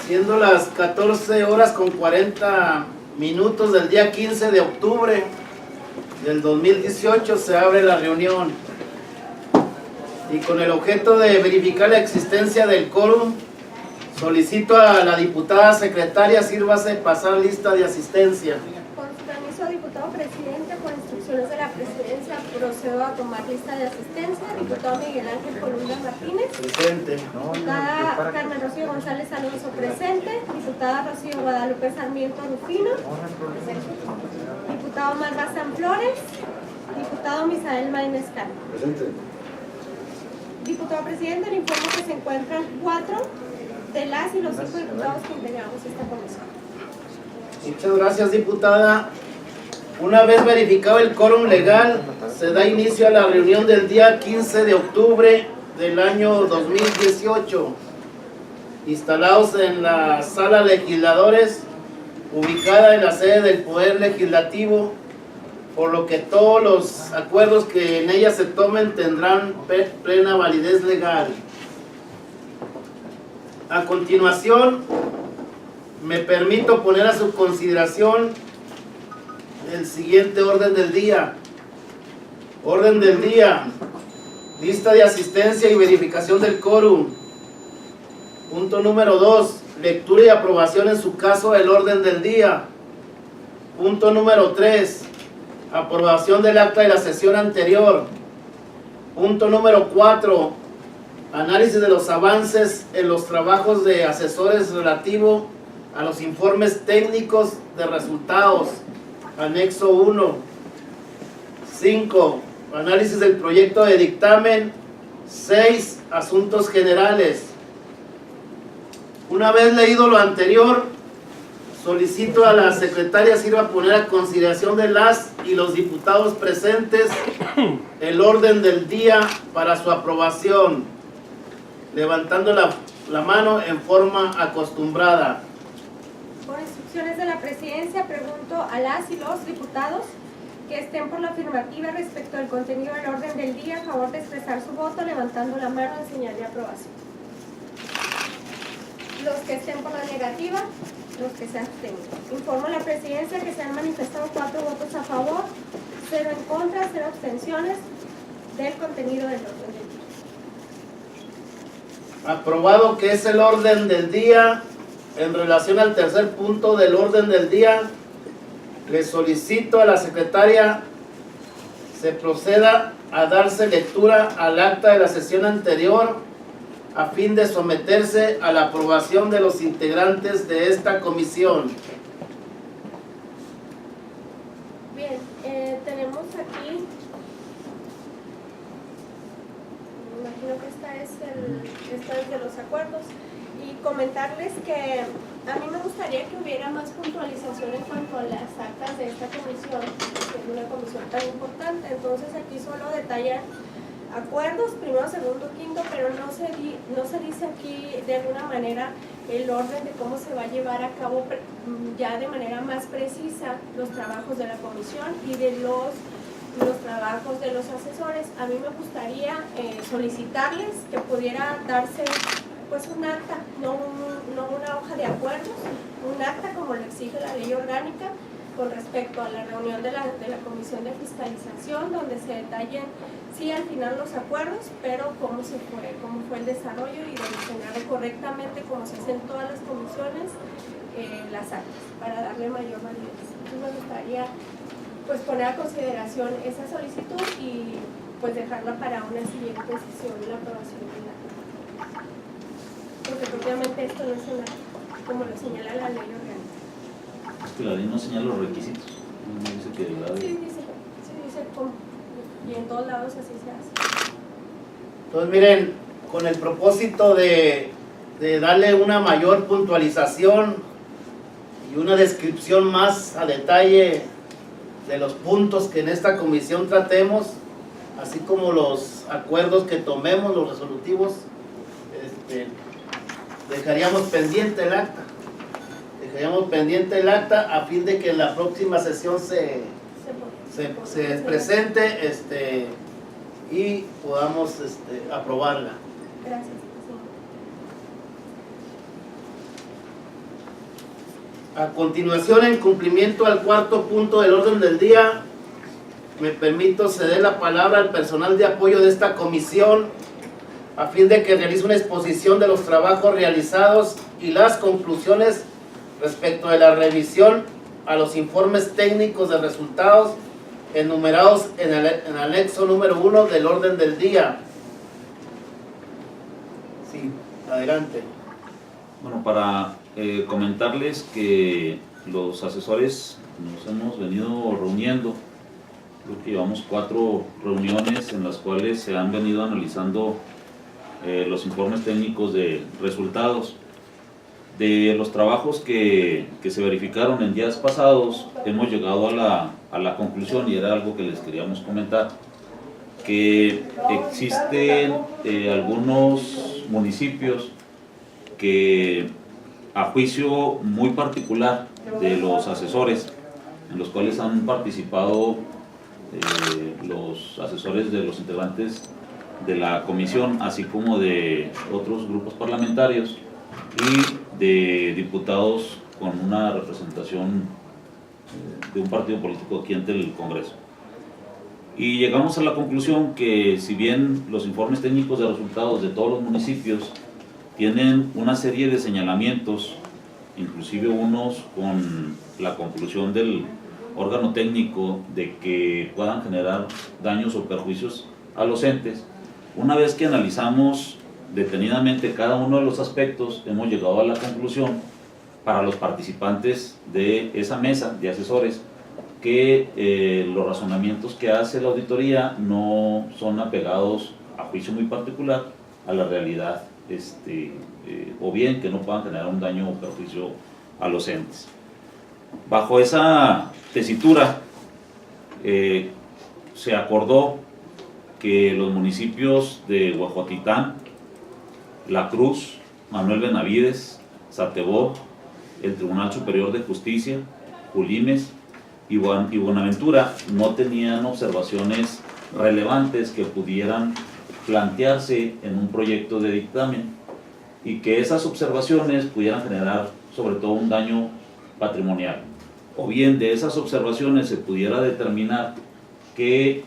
Siendo las 14 horas con 40 minutos del día 15 de octubre del 2018, se abre la reunión. Y con el objeto de verificar la existencia del quórum, solicito a la diputada secretaria sírvase pasar lista de asistencia. Con su permiso, diputado presidente, por instrucciones de la presidencia, procedo a tomar lista de asistencia. Diputado Miguel Ángel Colunga Martínez. Presente. Diputada Carmen Rocío González Alonso, presente. Diputada Rocío Guadalupe Sarmiento Rufino. Diputado Omar Bazán Flores. Diputado Misael Maínez Cano. Presente. Diputado presidente, le informo que se encuentran 4 de las y los 5 diputados que integramos esta comisión. Muchas gracias, diputada. Una vez verificado el quórum legal, se da inicio a la reunión del día 15 de octubre del año 2018, instalados en la sala legisladores, ubicada en la sede del Poder Legislativo, por lo que todos los acuerdos que en ella se tomen tendrán plena validez legal. A continuación, me permito poner a su consideración el siguiente orden del día. Orden del día: lista de asistencia y verificación del quórum. Punto número 2, lectura y aprobación en su caso del orden del día. Punto número 3, aprobación del acta de la sesión anterior. Punto número 4, análisis de los avances en los trabajos de asesores relativo a los informes técnicos de resultados, anexo 1. 5, análisis del proyecto de dictamen. 6, asuntos generales. Una vez leído lo anterior, solicito a la secretaria sirva poner a consideración de las y los diputados presentes el orden del día para su aprobación, levantando la mano en forma acostumbrada. Por instrucciones de la presidencia, pregunto a las y los diputados que estén por la afirmativa respecto al contenido del orden del día, a favor de expresar su voto, levantando la mano en señal de aprobación. Los que estén por la negativa, los que se abstengan. Informo a la presidencia que se han manifestado 4 votos a favor, 0 en contra, 0 abstenciones del contenido del orden del día. Aprobado que es el orden del día. En relación al tercer punto del orden del día, le solicito a la secretaria se proceda a darse lectura al acta de la sesión anterior a fin de someterse a la aprobación de los integrantes de esta comisión. Bien, tenemos aquí, me imagino que esta es de los acuerdos, y comentarles que a mí me gustaría que hubiera más puntualización en cuanto a las actas de esta comisión, que es una comisión tan importante. Entonces aquí solo detallan acuerdos, primero, segundo, quinto, pero no se dice aquí de alguna manera el orden de cómo se va a llevar a cabo ya de manera más precisa los trabajos de la comisión y de los trabajos de los asesores. A mí me gustaría solicitarles que pudiera darse pues un acta, no una hoja de acuerdos, un acta como lo exige la ley orgánica con respecto a la reunión de la comisión de fiscalización, donde se detallen sí al final los acuerdos, pero cómo fue el desarrollo y de diseñar correctamente, como se hace en todas las comisiones, las actas, para darle mayor validez. Entonces me gustaría pues poner a consideración esa solicitud y pues dejarla para una siguiente sesión de la aprobación de la acta. Porque propiamente esto no es un acta, como lo señala la ley orgánica. Es que la ley no señala los requisitos. No dice que Sí, dice cómo. Y en todos lados así se hace. Entonces miren, con el propósito de darle una mayor puntualización y una descripción más a detalle de los puntos que en esta comisión tratemos, así como los acuerdos que tomemos, los resolutivos, dejaríamos pendiente el acta. A fin de que en la próxima sesión se presente y podamos aprobarla. Gracias. A continuación, en cumplimiento al cuarto punto del orden del día, me permito ceder la palabra al personal de apoyo de esta comisión a fin de que realice una exposición de los trabajos realizados y las conclusiones respecto de la revisión a los informes técnicos de resultados enumerados en el anexo número 1 del orden del día. Sí, adelante. Bueno, para comentarles que los asesores nos hemos venido reuniendo, creo que llevamos 4 reuniones en las cuales se han venido analizando los informes técnicos de resultados. De los trabajos que se verificaron en días pasados, hemos llegado a la conclusión, y era algo que les queríamos comentar, que existen algunos municipios que, a juicio muy particular de los asesores, en los cuales han participado los asesores de los integrantes de la comisión, así como de otros grupos parlamentarios y de diputados con una representación de un partido político aquí ante el Congreso. Y llegamos a la conclusión que, si bien los informes técnicos de resultados de todos los municipios tienen una serie de señalamientos, inclusive unos con la conclusión del órgano técnico de que puedan generar daños o perjuicios a los entes, una vez que analizamos detenidamente cada uno de los aspectos, hemos llegado a la conclusión, para los participantes de esa mesa de asesores, que los razonamientos que hace la auditoría no son apegados, a juicio muy particular, a la realidad, o bien que no puedan generar un daño o perjuicio a los entes. Bajo esa tesitura, se acordó que los municipios de Huehuetitán, La Cruz, Manuel Benavides, Satebó, el Tribunal Superior de Justicia, Julimes y Buenaventura no tenían observaciones relevantes que pudieran plantearse en un proyecto de dictamen, y que esas observaciones pudieran generar sobre todo un daño patrimonial, o bien de esas observaciones se pudiera determinar que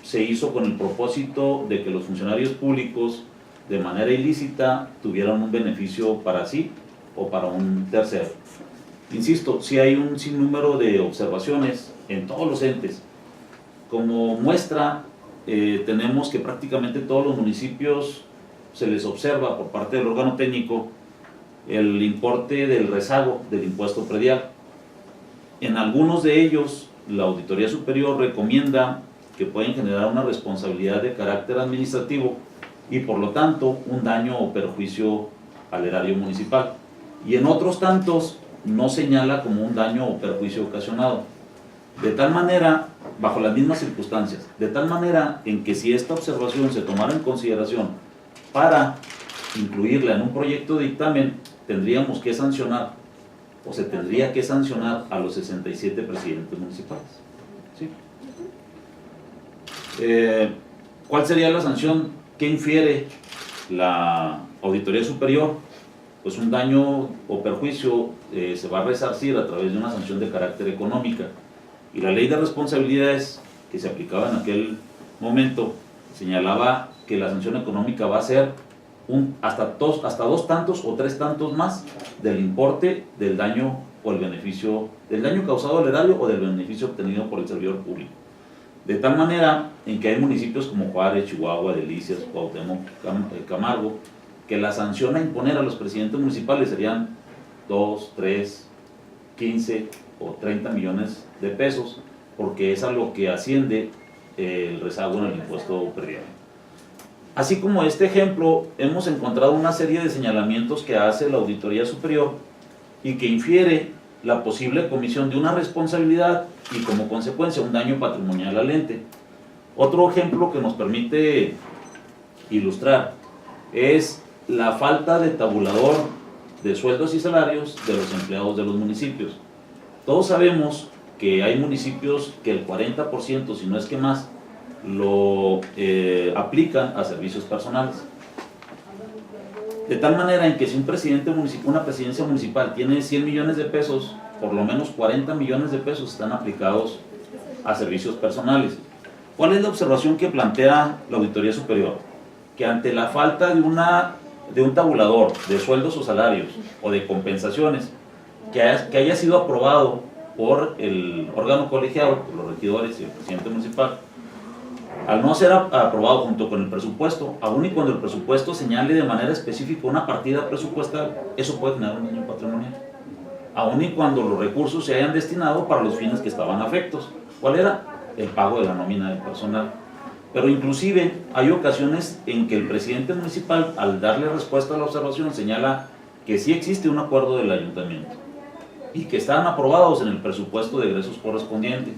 se hizo con el propósito de que los funcionarios públicos de manera ilícita tuvieran un beneficio para sí o para un tercero. Insisto, sí hay un sinnúmero de observaciones en todos los entes. Como muestra, tenemos que prácticamente todos los municipios se les observa por parte del órgano técnico el importe del rezago del impuesto predial. En algunos de ellos, la Auditoría Superior recomienda que pueden generar una responsabilidad de carácter administrativo y, por lo tanto, un daño o perjuicio al erario municipal. Y en otros tantos no señala como un daño o perjuicio ocasionado. De tal manera, bajo las mismas circunstancias, de tal manera en que si esta observación se tomara en consideración para incluirla en un proyecto de dictamen, tendríamos que sancionar, o se tendría que sancionar a los 67 presidentes municipales. ¿Sí? ¿Cuál sería la sanción que infiere la Auditoría Superior? Pues un daño o perjuicio se va a resarcir a través de una sanción de carácter económica, y la ley de responsabilidades que se aplicaba en aquel momento señalaba que la sanción económica va a ser hasta dos tantos o 3 tantos más del importe del daño o el beneficio, del daño causado al erario o del beneficio obtenido por el servidor público. De tal manera en que hay municipios como Juárez, Chihuahua, Delicias, Cuauhtémoc, Camargo, que la sanción a imponer a los presidentes municipales serían 2, 3, 15 o 30 millones de pesos, porque es a lo que asciende el rezago en el impuesto predial. Así como este ejemplo, hemos encontrado una serie de señalamientos que hace la Auditoría Superior y que infiere la posible comisión de una responsabilidad y, como consecuencia, un daño patrimonial al ente. Otro ejemplo que nos permite ilustrar es la falta de tabulador de sueldos y salarios de los empleados de los municipios. Todos sabemos que hay municipios que el 40%, si no es que más, lo aplican a servicios personales. De tal manera en que si un presidente municipal, una presidencia municipal tiene 100 millones de pesos, por lo menos 40 millones de pesos están aplicados a servicios personales. ¿Cuál es la observación que plantea la Auditoría Superior? Que ante la falta de un tabulador de sueldos o salarios o de compensaciones que haya sido aprobado por el órgano colegiado, por los regidores y el presidente municipal, al no ser aprobado junto con el presupuesto, aun y cuando el presupuesto señale de manera específica una partida presupuestal, eso puede generar un daño patrimonial. Aun y cuando los recursos se hayan destinado para los fines que estaban afectos. ¿Cuál era? El pago de la nómina del personal. Pero inclusive hay ocasiones en que el presidente municipal, al darle respuesta a la observación, señala que sí existe un acuerdo del ayuntamiento y que están aprobados en el presupuesto de egresos correspondiente.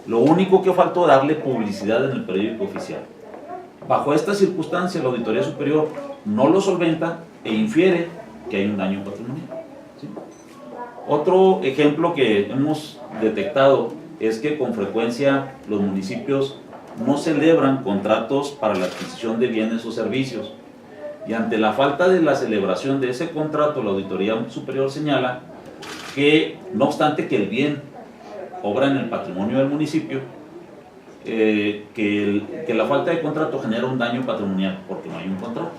Lo único que faltó darle publicidad en el periódico oficial. Bajo esta circunstancia, la Auditoría Superior no lo solventa e infiere que hay un daño patrimonial. ¿Sí? Otro ejemplo que hemos detectado es que con frecuencia los municipios no celebran contratos para la adquisición de bienes o servicios. Y ante la falta de la celebración de ese contrato, la Auditoría Superior señala que, no obstante que el bien obra en el patrimonio del municipio, que la falta de contrato genera un daño patrimonial porque no hay un contrato.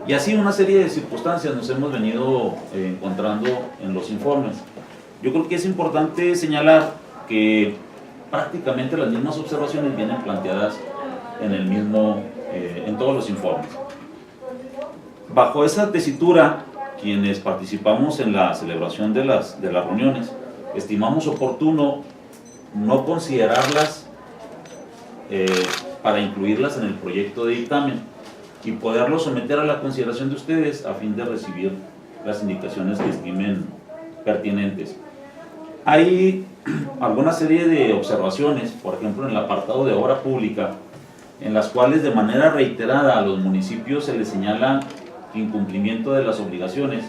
Y así una serie de circunstancias nos hemos venido encontrando en los informes. Yo creo que es importante señalar que prácticamente las mismas observaciones vienen planteadas en todos los informes. Bajo esa tesitura, quienes participamos en la celebración de las reuniones, estimamos oportuno no considerarlas para incluirlas en el proyecto de dictamen y poderlo someter a la consideración de ustedes a fin de recibir las indicaciones que estimen pertinentes. Hay alguna serie de observaciones, por ejemplo en el apartado de obra pública, en las cuales de manera reiterada a los municipios se les señala incumplimiento de las obligaciones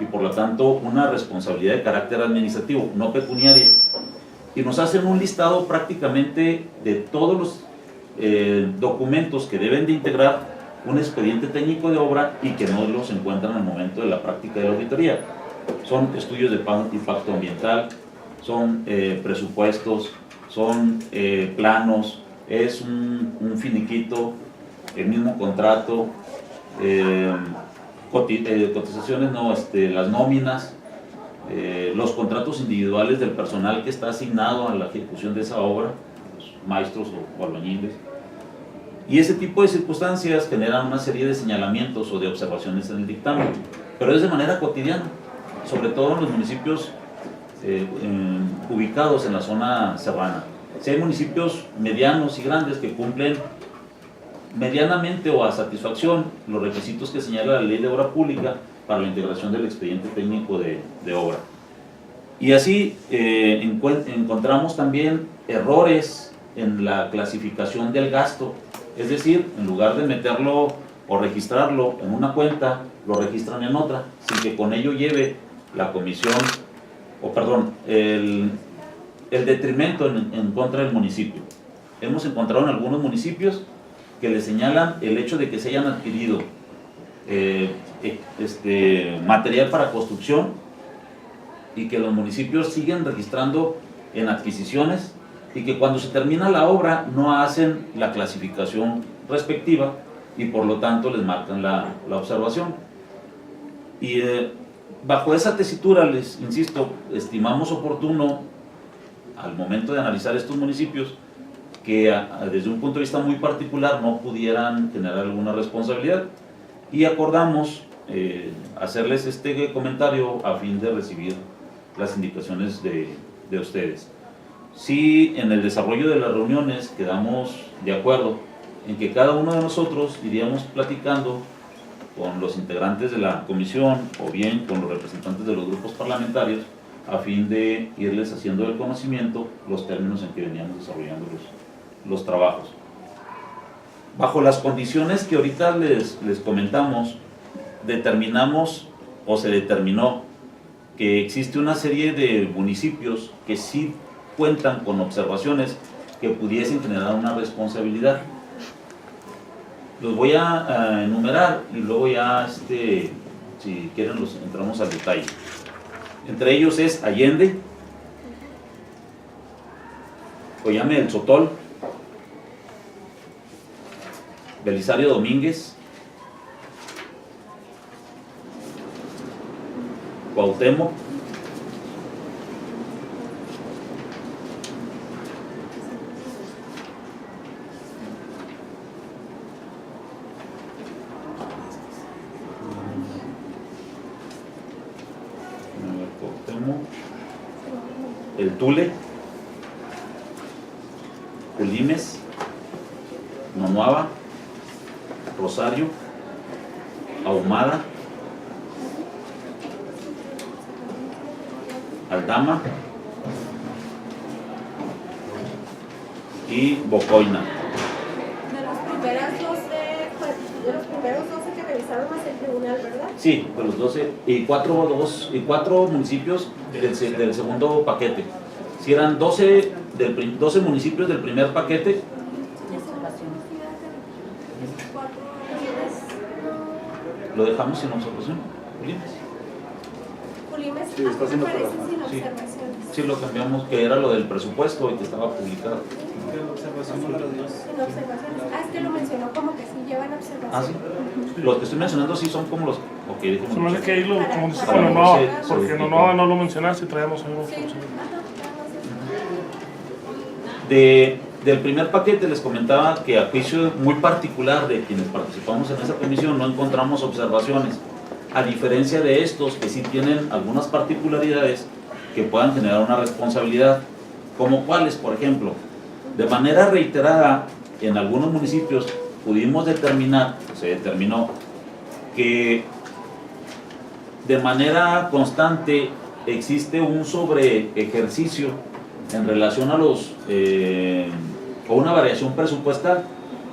y por lo tanto una responsabilidad de carácter administrativo, no pecuniaria, y nos hacen un listado prácticamente de todos los documentos que deben de integrar un expediente técnico de obra y que no los encuentran al momento de la práctica de la auditoría. Son estudios de impacto ambiental, son presupuestos, son planos, es un finiquito, el mismo contrato, cotizaciones, no, las nóminas, los contratos individuales del personal que está asignado a la ejecución de esa obra, los maestros o albañiles. Y ese tipo de circunstancias generan una serie de señalamientos o de observaciones en el dictamen, pero es de manera cotidiana, sobre todo en los municipios ubicados en la zona serrana. Si hay municipios medianos y grandes que cumplen medianamente o a satisfacción los requisitos que señala la Ley de Obra Pública para la integración del expediente técnico de obra. Y así encontramos también errores en la clasificación del gasto, es decir, en lugar de meterlo o registrarlo en una cuenta, lo registran en otra, sin que con ello lleve la comisión, el detrimento en contra del municipio. Hemos encontrado en algunos municipios que le señalan el hecho de que se hayan adquirido material para construcción y que los municipios siguen registrando en adquisiciones y que cuando se termina la obra no hacen la clasificación respectiva y por lo tanto les marcan la observación. Y bajo esa tesitura, les insisto, estimamos oportuno al momento de analizar estos municipios que desde un punto de vista muy particular no pudieran generar alguna responsabilidad y acordamos hacerles este comentario a fin de recibir las indicaciones de ustedes. Si en el desarrollo de las reuniones quedamos de acuerdo en que cada uno de nosotros iríamos platicando con los integrantes de la comisión o bien con los representantes de los grupos parlamentarios a fin de irles haciendo el conocimiento los términos en que veníamos desarrollando los trabajos. Bajo las condiciones que ahorita les comentamos, determinamos o se determinó que existe una serie de municipios que sí cuentan con observaciones que pudiesen generar una responsabilidad. Los voy a enumerar y luego ya, si quieren, los entramos al detalle. Entre ellos es Allende, Oyame del Sotol, Belisario Domínguez, Cuauhtémoc, el Tule, Culimes, Nonuava, Rosario, Ahumada, Aldama y Bocoina. De los primeros 12 que revisaron más el tribunal, ¿verdad? Sí, de los 12 y cuatro municipios del segundo paquete. Si eran 12 municipios del primer paquete, lo dejamos sin observación. Culimes, Sí, está haciendo aparece trabajo. sin Sí. observaciones. Sí, lo cambiamos, que era lo del presupuesto y que estaba publicado. Sin observaciones. Es que lo mencionó como que sí llevan observaciones. Ah, sí. Los que estoy mencionando sí son como los. Ok, déjenme Se me hace checar. que ahí lo, como dice Para- con Nonuava, para- porque sí, Nonuava no lo mencionaste y traíamos ahí unos Sí, funcionarios. Del primer paquete les comentaba que a juicio muy particular de quienes participamos en esa comisión no encontramos observaciones, a diferencia de estos que sí tienen algunas particularidades que puedan generar una responsabilidad, como cuáles, por ejemplo, de manera reiterada en algunos municipios pudimos determinar, se determinó que de manera constante existe un sobre ejercicio en relación a o una variación presupuestal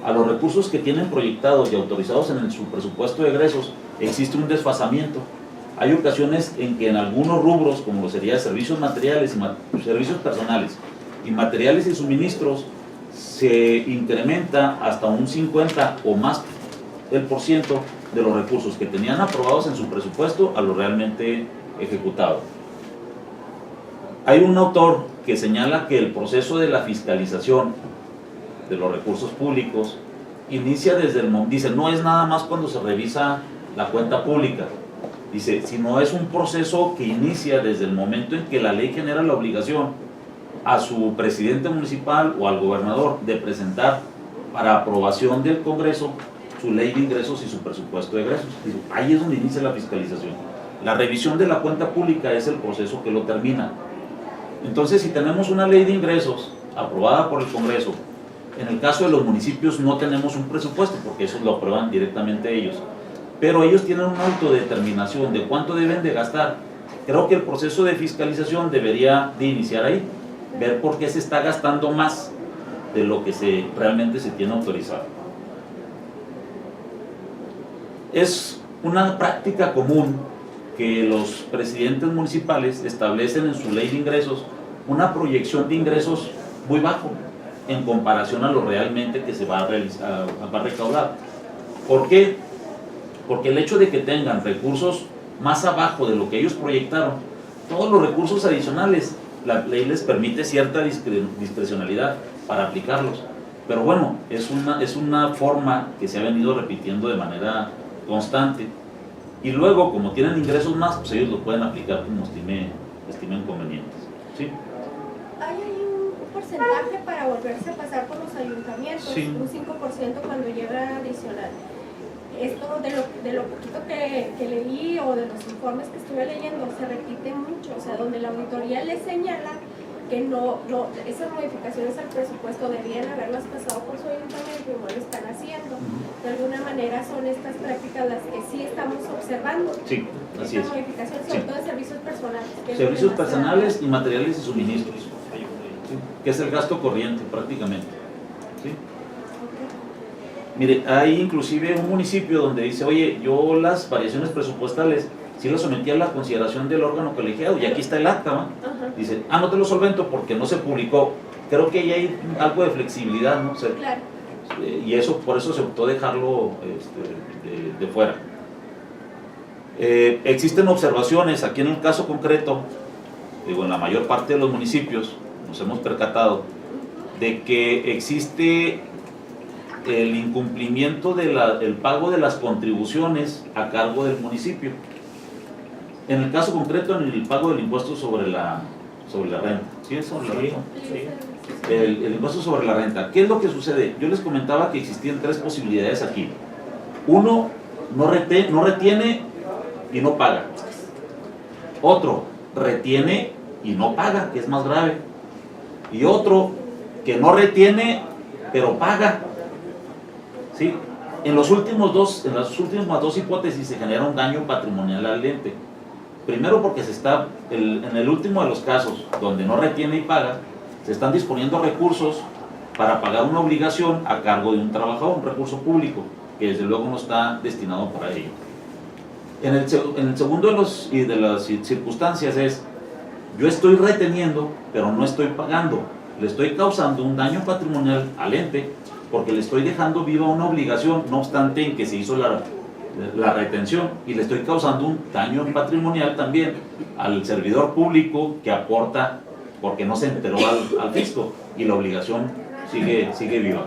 a los recursos que tienen proyectados y autorizados en su presupuesto de egresos. Existe un desfasamiento. Hay ocasiones en que en algunos rubros, como lo sería servicios materiales y servicios personales y materiales y suministros, se incrementa hasta un 50 o más el por ciento de los recursos que tenían aprobados en su presupuesto a lo realmente ejecutado. Hay un autor que señala que el proceso de la fiscalización de los recursos públicos inicia desde dice, no es nada más cuando se revisa la cuenta pública, dice, sino es un proceso que inicia desde el momento en que la ley genera la obligación a su presidente municipal o al gobernador de presentar para aprobación del Congreso su ley de ingresos y su presupuesto de egresos. Dice, ahí es donde inicia la fiscalización. La revisión de la cuenta pública es el proceso que lo termina. Entonces, si tenemos una ley de ingresos aprobada por el Congreso, en el caso de los municipios no tenemos un presupuesto porque eso lo aprueban directamente ellos, pero ellos tienen una autodeterminación de cuánto deben de gastar. Creo que el proceso de fiscalización debería de iniciar ahí, ver por qué se está gastando más de lo que realmente se tiene autorizado. Es una práctica común que los presidentes municipales establecen en su ley de ingresos una proyección de ingresos muy bajo en comparación a lo realmente que se va a recaudar. ¿Por qué? Porque el hecho de que tengan recursos más abajo de lo que ellos proyectaron, todos los recursos adicionales, la ley les permite cierta discrecionalidad para aplicarlos. Pero bueno, es una forma que se ha venido repitiendo de manera constante. Y luego, como tienen ingresos más, pues ellos lo pueden aplicar como estimen convenientes. ¿Sí? Hay un porcentaje para volverse a pasar por los ayuntamientos, Sí. un 5% cuando llega adicional. Esto de lo poquito que leí o de los informes que estuve leyendo se repite mucho, o sea, donde la auditoría le señala que no, esas modificaciones al presupuesto debían haberlas pasado por su ayuntamiento y no lo están haciendo. De alguna manera son estas prácticas las que sí estamos observando. Sí, así Estas es. modificaciones, Sí. sobre todo de servicios personales. que es Servicios demasiado. personales y materiales y suministros, ¿sí? Que es el gasto corriente prácticamente. ¿Sí? Mire, hay inclusive un municipio donde dice, oye, yo las variaciones presupuestales sí las sometí a la consideración del órgano colegiado y aquí está el acta, ¿va? Ajá. Dice, no te lo solvento porque no se publicó. Creo que ahí hay algo de flexibilidad, ¿no? Claro. y eso por eso se optó dejarlo de fuera. Existen observaciones aquí en el caso concreto, digo, en la mayor parte de los municipios nos hemos percatado de que existe el incumplimiento del pago de las contribuciones a cargo del municipio. En el caso concreto, en el pago del impuesto sobre la renta. ¿Sí es sobre la renta? Sí. El impuesto sobre la renta. ¿Qué es lo que sucede? Yo les comentaba que existían tres posibilidades aquí. Uno, no retiene y no paga. Otro, retiene y no paga, que es más grave. Y otro, que no retiene, pero paga. ¿Sí? En las últimas dos hipótesis se genera un daño patrimonial al ente. Primero porque en el último de los casos, donde no retiene y paga, se están disponiendo recursos para pagar una obligación a cargo de un trabajador, un recurso público, que desde luego no está destinado para ello. En el segundo de las circunstancias es, yo estoy reteniendo, pero no estoy pagando. Le estoy causando un daño patrimonial al ente, porque le estoy dejando viva una obligación, no obstante en que se hizo la retención, y le estoy causando un daño patrimonial también al servidor público que aporta porque no se enteró al fisco, y la obligación sigue viva.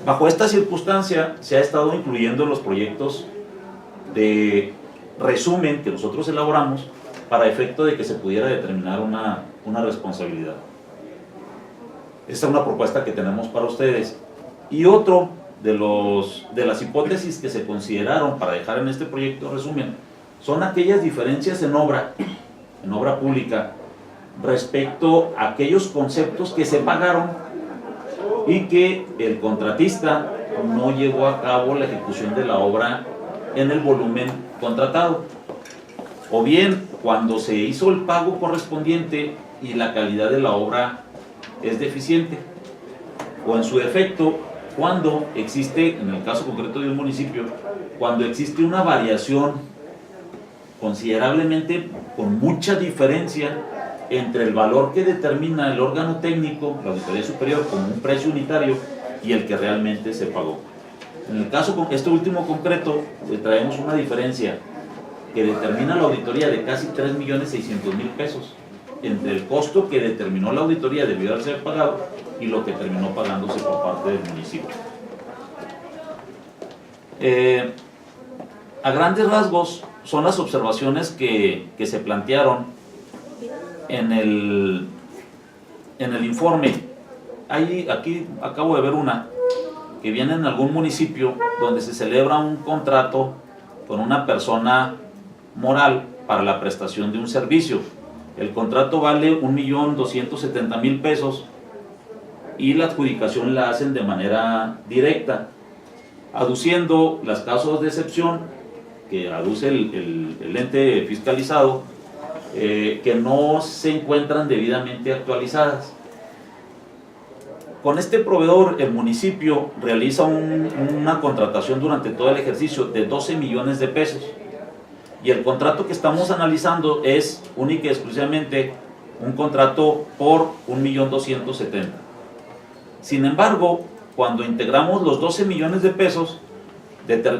Bajo esta circunstancia se ha estado incluyendo en los proyectos de resumen que nosotros elaboramos para efecto de que se pudiera determinar una responsabilidad. Esta es una propuesta que tenemos para ustedes. Y otro de las hipótesis que se consideraron para dejar en este proyecto resumen son aquellas diferencias en obra pública respecto a aquellos conceptos que se pagaron y que el contratista no llevó a cabo la ejecución de la obra en el volumen contratado, o bien cuando se hizo el pago correspondiente y la calidad de la obra es deficiente, o en su defecto cuando existe, en el caso concreto de un municipio, cuando existe una variación considerablemente con mucha diferencia entre el valor que determina el órgano técnico, la auditoría superior, como un precio unitario, y el que realmente se pagó. En el caso con este último concreto, traemos una diferencia que determina la auditoría de casi 3.600.000 pesos entre el costo que determinó la auditoría debió haber sido pagado y lo que terminó pagándose por parte del municipio. A grandes rasgos son las observaciones que se plantearon en el informe. Aquí acabo de ver una que viene en algún municipio donde se celebra un contrato con una persona moral para la prestación de un servicio. El contrato vale 1.270.000 pesos y la adjudicación la hacen de manera directa, aduciendo las causas de excepción que aduce el ente fiscalizado, que no se encuentran debidamente actualizadas. Con este proveedor, el municipio realiza una contratación durante todo el ejercicio de 12 millones de pesos. Y el contrato que estamos analizando es única y exclusivamente un contrato por 1.270.000. Sin embargo, cuando integramos los 12 millones de pesos,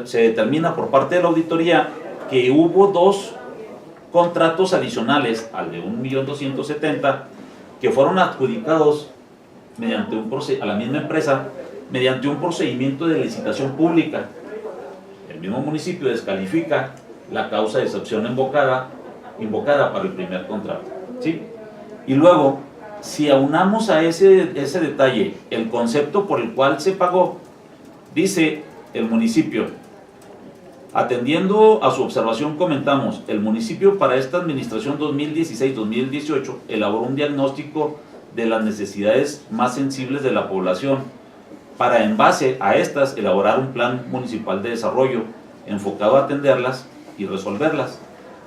se determina por parte de la auditoría que hubo dos contratos adicionales al de 1.270.000 que fueron adjudicados a la misma empresa mediante un procedimiento de licitación pública. El mismo municipio descalifica la causa de excepción invocada para el primer contrato, ¿sí? Y luego, si aunamos a ese detalle el concepto por el cual se pagó, dice el municipio, atendiendo a su observación comentamos, el municipio para esta administración 2016-2018 elaboró un diagnóstico de las necesidades más sensibles de la población para en base a estas elaborar un plan municipal de desarrollo enfocado a atenderlas y resolverlas.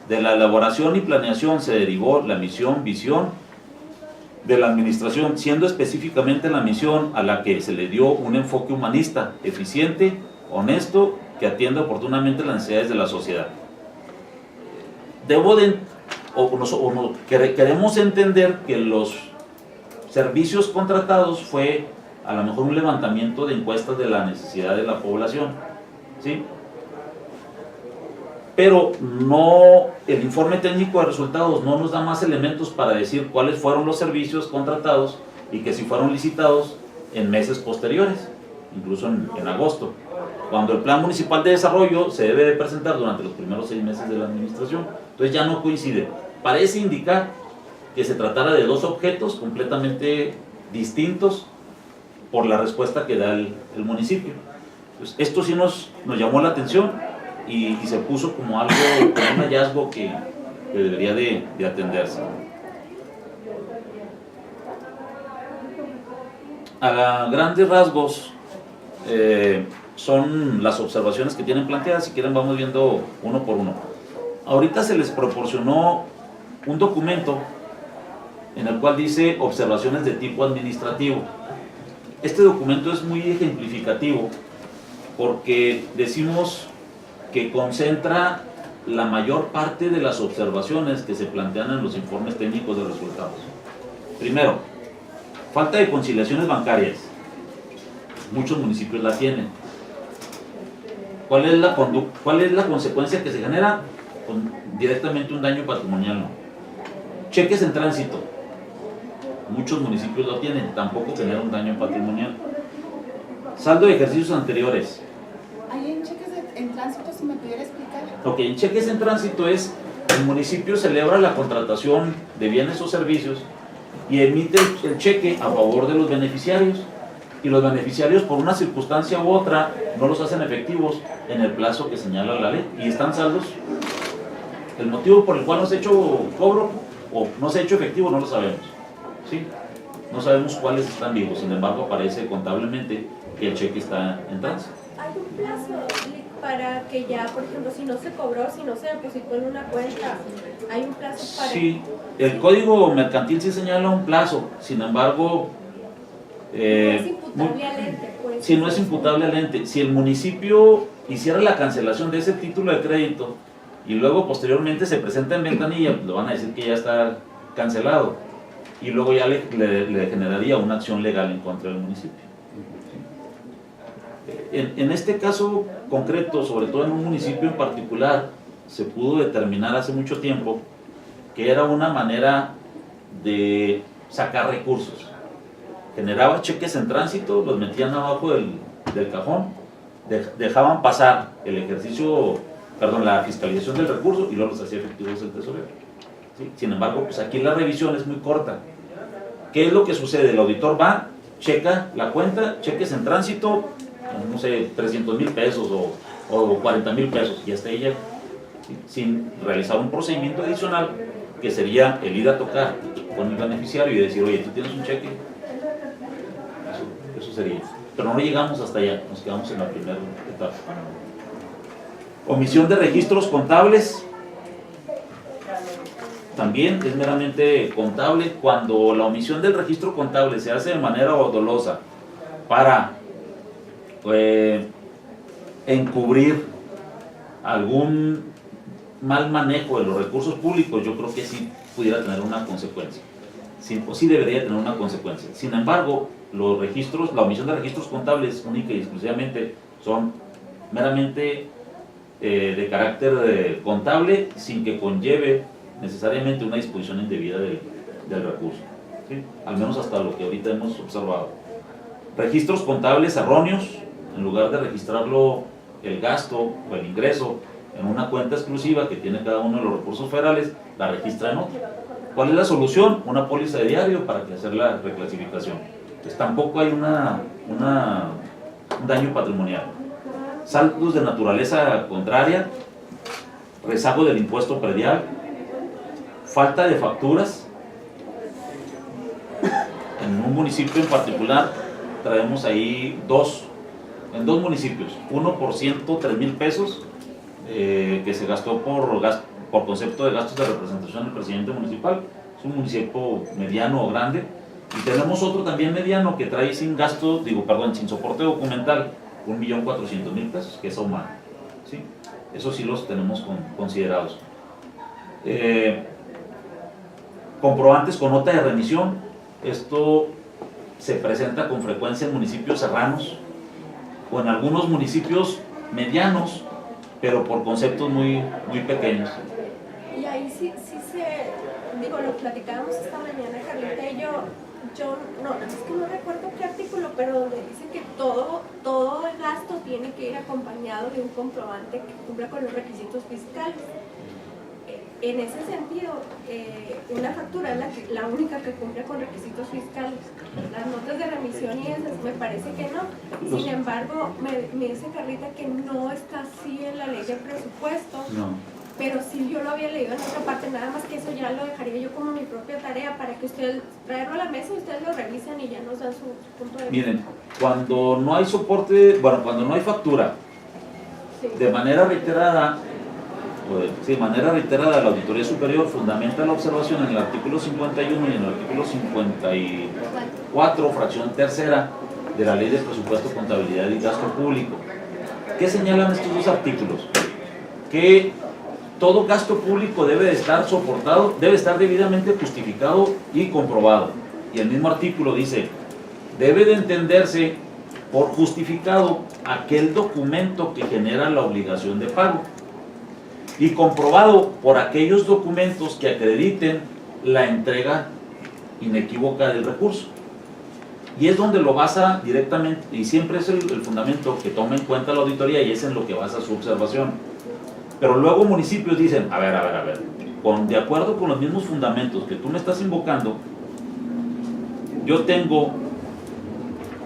De la elaboración y planeación se derivó la misión, visión de la administración, siendo específicamente la misión a la que se le dio un enfoque humanista, eficiente, honesto, que atienda oportunamente las necesidades de la sociedad. Queremos entender que los servicios contratados fue a lo mejor un levantamiento de encuestas de la necesidad de la población, ¿sí? Pero no, el informe técnico de resultados no nos da más elementos para decir cuáles fueron los servicios contratados y que si fueron licitados en meses posteriores, incluso en agosto, cuando el Plan Municipal de Desarrollo se debe de presentar durante los primeros 6 meses de la administración. Entonces ya no coincide. Parece indicar que se tratara de dos objetos completamente distintos por la respuesta que da el municipio. Entonces, esto sí nos llamó la atención y se puso como algo, como un hallazgo que debería de atenderse. A grandes rasgos son las observaciones que tienen planteadas. Si quieren vamos viendo uno por uno. Ahorita se les proporcionó un documento en el cual dice observaciones de tipo administrativo. Este documento es muy ejemplificativo porque decimos que concentra la mayor parte de las observaciones que se plantean en los informes técnicos de resultados. Primero, falta de conciliaciones bancarias. Muchos municipios la tienen. ¿Cuál es la consecuencia que se genera? Directamente un daño patrimonial. Cheques en tránsito. Muchos municipios lo tienen, tampoco genera un daño patrimonial. Saldo de ejercicios anteriores. ¿Hay en cheques en tránsito, si me pudiera explicar? Ok, en cheques en tránsito es el municipio celebra la contratación de bienes o servicios y emite el cheque a favor de los beneficiarios. Y los beneficiarios, por una circunstancia u otra, no los hacen efectivos en el plazo que señala la ley y están saldos. El motivo por el cual no se ha hecho cobro o no se ha hecho efectivo no lo sabemos, ¿sí? No sabemos cuáles están vivos, sin embargo aparece contablemente que el cheque está en tránsito. ¿Hay un plazo para que ya, por ejemplo, si no se cobró, si no se depositó en una cuenta, hay un plazo para...? Sí, el código mercantil sí señala un plazo, sin embargo... no es imputable al ente, pues. Si no es imputable al ente, si el municipio hiciera la cancelación de ese título de crédito y luego posteriormente se presenta en ventanilla, pues le van a decir que ya está cancelado y luego ya le generaría una acción legal en contra del municipio. En este caso concreto, sobre todo en un municipio en particular, se pudo determinar hace mucho tiempo que era una manera de sacar recursos. Generaba cheques en tránsito, los metían abajo del cajón, dejaban pasar el ejercicio, la fiscalización del recurso y luego los hacía efectivos el tesorero. ¿Sí? Sin embargo, pues aquí la revisión es muy corta. ¿Qué es lo que sucede? El auditor va, checa la cuenta, cheques en tránsito, no sé, 300,000 pesos o 40,000 pesos, y hasta ella, ¿sí? Sin realizar un procedimiento adicional que sería el ir a tocar con el beneficiario y decir, oye, tú tienes un cheque. Eso sería. Pero no llegamos hasta allá, nos quedamos en la primera etapa. Omisión de registros contables. También es meramente contable. Cuando la omisión del registro contable se hace de manera dolosa para encubrir algún mal manejo de los recursos públicos, yo creo que sí pudiera tener una consecuencia. Sí debería tener una consecuencia. Sin embargo, los registros, la omisión de registros contables única y exclusivamente son meramente de carácter contable, sin que conlleve necesariamente una disposición indebida del recurso, ¿sí? Al menos hasta lo que ahorita hemos observado. Registros contables erróneos, en lugar de registrarlo el gasto o el ingreso en una cuenta exclusiva que tiene cada uno de los recursos federales, la registra en otra. ¿Cuál es la solución? Una póliza de diario para que hacer la reclasificación. Pues tampoco hay un daño patrimonial. Saldos de naturaleza contraria, rezago del impuesto predial, falta de facturas. En un municipio en particular traemos ahí en dos municipios, uno por 103,000 pesos que se gastó por concepto de gastos de representación del presidente municipal. Es un municipio mediano o grande. Y tenemos otro también mediano que trae sin soporte documental, 1,400,000 pesos, que es ahumado, ¿sí? Eso sí los tenemos considerados. Comprobantes con nota de remisión. Esto se presenta con frecuencia en municipios serranos o en algunos municipios medianos, pero por conceptos muy pequeños. Y ahí sí lo platicábamos esta mañana, Carlita y yo no, es que no recuerdo qué artículo, pero donde dice que todo el gasto tiene que ir acompañado de un comprobante que cumpla con los requisitos fiscales. En ese sentido, una factura es la única que cumple con requisitos fiscales. Las notas de remisión y esas, me parece que no. Sin embargo, me dice Carlita que no está así en la ley de presupuesto. No. Pero sí yo lo había leído en otra parte, nada más que eso ya lo dejaría yo como mi propia tarea para que ustedes, traerlo a la mesa y ustedes lo revisen y ya nos dan su punto de vista. Miren, cuando no hay soporte, cuando no hay factura, Sí. de manera reiterada, la Auditoría Superior fundamenta la observación en el artículo 51 y en el artículo 54, fracción tercera de la Ley de Presupuesto, Contabilidad y Gasto Público. ¿Qué señalan estos dos artículos? Que todo gasto público debe de estar soportado, debe estar debidamente justificado y comprobado. Y el mismo artículo dice, debe de entenderse por justificado aquel documento que genera la obligación de pago y comprobado por aquellos documentos que acrediten la entrega inequívoca del recurso. Y es donde lo basa directamente, y siempre es el fundamento que toma en cuenta la auditoría y es en lo que basa su observación. Pero luego municipios dicen, a ver, de acuerdo con los mismos fundamentos que tú me estás invocando, yo tengo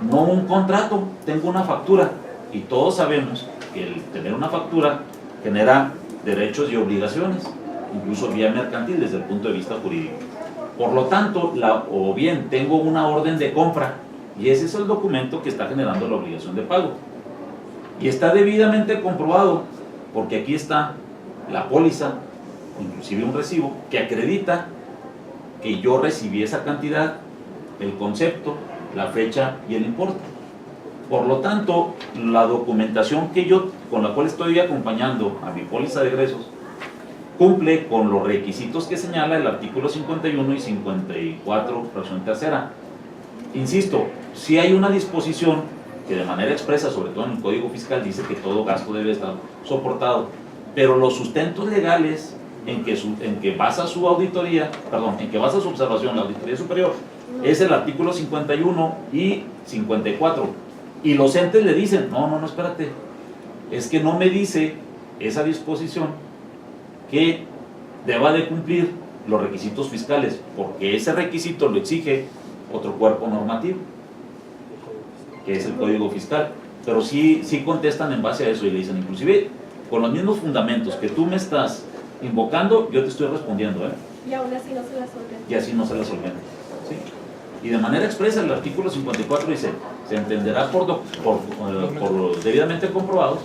no un contrato, tengo una factura. Y todos sabemos que el tener una factura genera derechos y obligaciones, incluso vía mercantil desde el punto de vista jurídico. Por lo tanto, o bien tengo una orden de compra, y ese es el documento que está generando la obligación de pago. Y está debidamente comprobado, porque aquí está la póliza, inclusive un recibo, que acredita que yo recibí esa cantidad, el concepto, la fecha y el importe. Por lo tanto, la documentación con la cual estoy acompañando a mi póliza de egresos cumple con los requisitos que señala el artículo 51 y 54, fracción tercera. Insisto, si hay una disposición que de manera expresa, sobre todo en el Código Fiscal, dice que todo gasto debe estar soportado, pero los sustentos legales en que basa su auditoría, en que basa su observación la Auditoría Superior, es el artículo 51 y 54, y los entes le dicen, no, espérate, es que no me dice esa disposición que deba de cumplir los requisitos fiscales, porque ese requisito lo exige otro cuerpo normativo, que es el Código Fiscal. Pero sí contestan en base a eso y le dicen, inclusive con los mismos fundamentos que tú me estás invocando, yo te estoy respondiendo, Y aún así no se la solventa. y así no se la solventa, ¿sí? Y de manera expresa el artículo 54 dice, se entenderá por los debidamente comprobados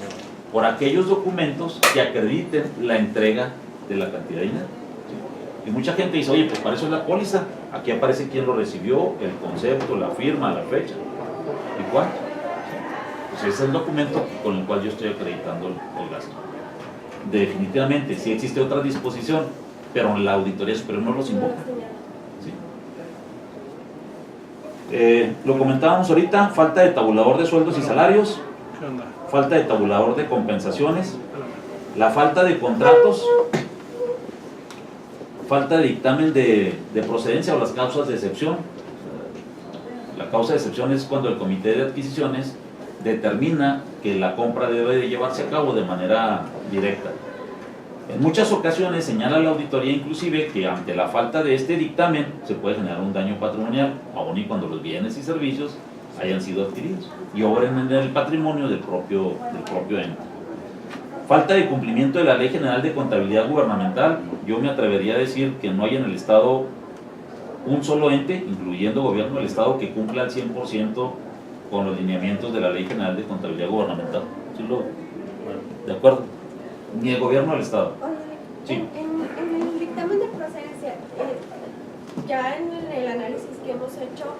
por aquellos documentos que acrediten la entrega de la cantidad de dinero, ¿sí? Y mucha gente dice, oye, pues para eso es la póliza, aquí aparece quién lo recibió, el concepto, la firma, la fecha y cuánto. Pues ese es el documento con el cual yo estoy acreditando el gasto. Definitivamente, sí existe otra disposición, pero la Auditoría Superior no los invoca, ¿sí? Lo comentábamos ahorita, falta de tabulador de sueldos y salarios, ¿Qué onda? falta de tabulador de compensaciones, la falta de contratos, falta de dictamen de procedencia o las causas de excepción. La causa de excepción es cuando el comité de adquisiciones determina que la compra debe de llevarse a cabo de manera directa. En muchas ocasiones señala la auditoría inclusive que ante la falta de este dictamen se puede generar un daño patrimonial, aun y cuando los bienes y servicios hayan sido adquiridos y obren en el patrimonio del propio ente. Falta de cumplimiento de la Ley General de Contabilidad Gubernamental. Yo me atrevería a decir que no hay en el Estado un solo ente, incluyendo gobierno del Estado, que cumpla al 100% con los lineamientos de la Ley General de Contabilidad Gubernamental. ¿Sí de acuerdo? Ni el gobierno del Estado. Sí. En el dictamen de procedencia, ya en el análisis que hemos hecho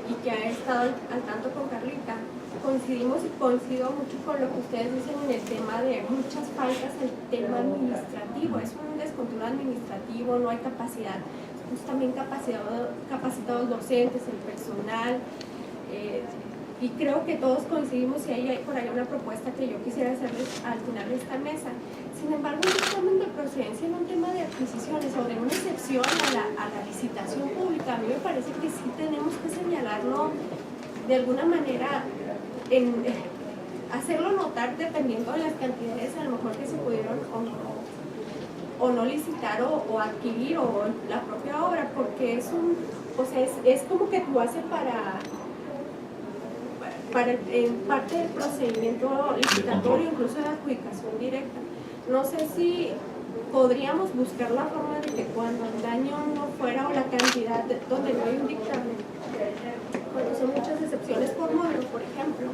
y que ha estado al tanto con Carlita, coincidimos y coincido mucho con lo que ustedes dicen en el tema de muchas faltas, el tema administrativo, es un descontrol administrativo, no hay capacidad. pues también capacitados docentes, el personal, y creo que todos coincidimos y hay por ahí una propuesta que yo quisiera hacerles al final de esta mesa. Sin embargo, un examen de procedencia en un tema de adquisiciones o de una excepción a la licitación pública, a mí me parece que sí tenemos que señalarlo de alguna manera, hacerlo notar dependiendo de las cantidades a lo mejor que se pudieron o no licitar o adquirir o la propia obra, porque es como que tú haces en parte del procedimiento licitatorio, incluso de adjudicación directa. No sé si podríamos buscar la forma de que cuando el daño no fuera o la cantidad donde no hay un dictamen, cuando son muchas excepciones por módulo, por ejemplo,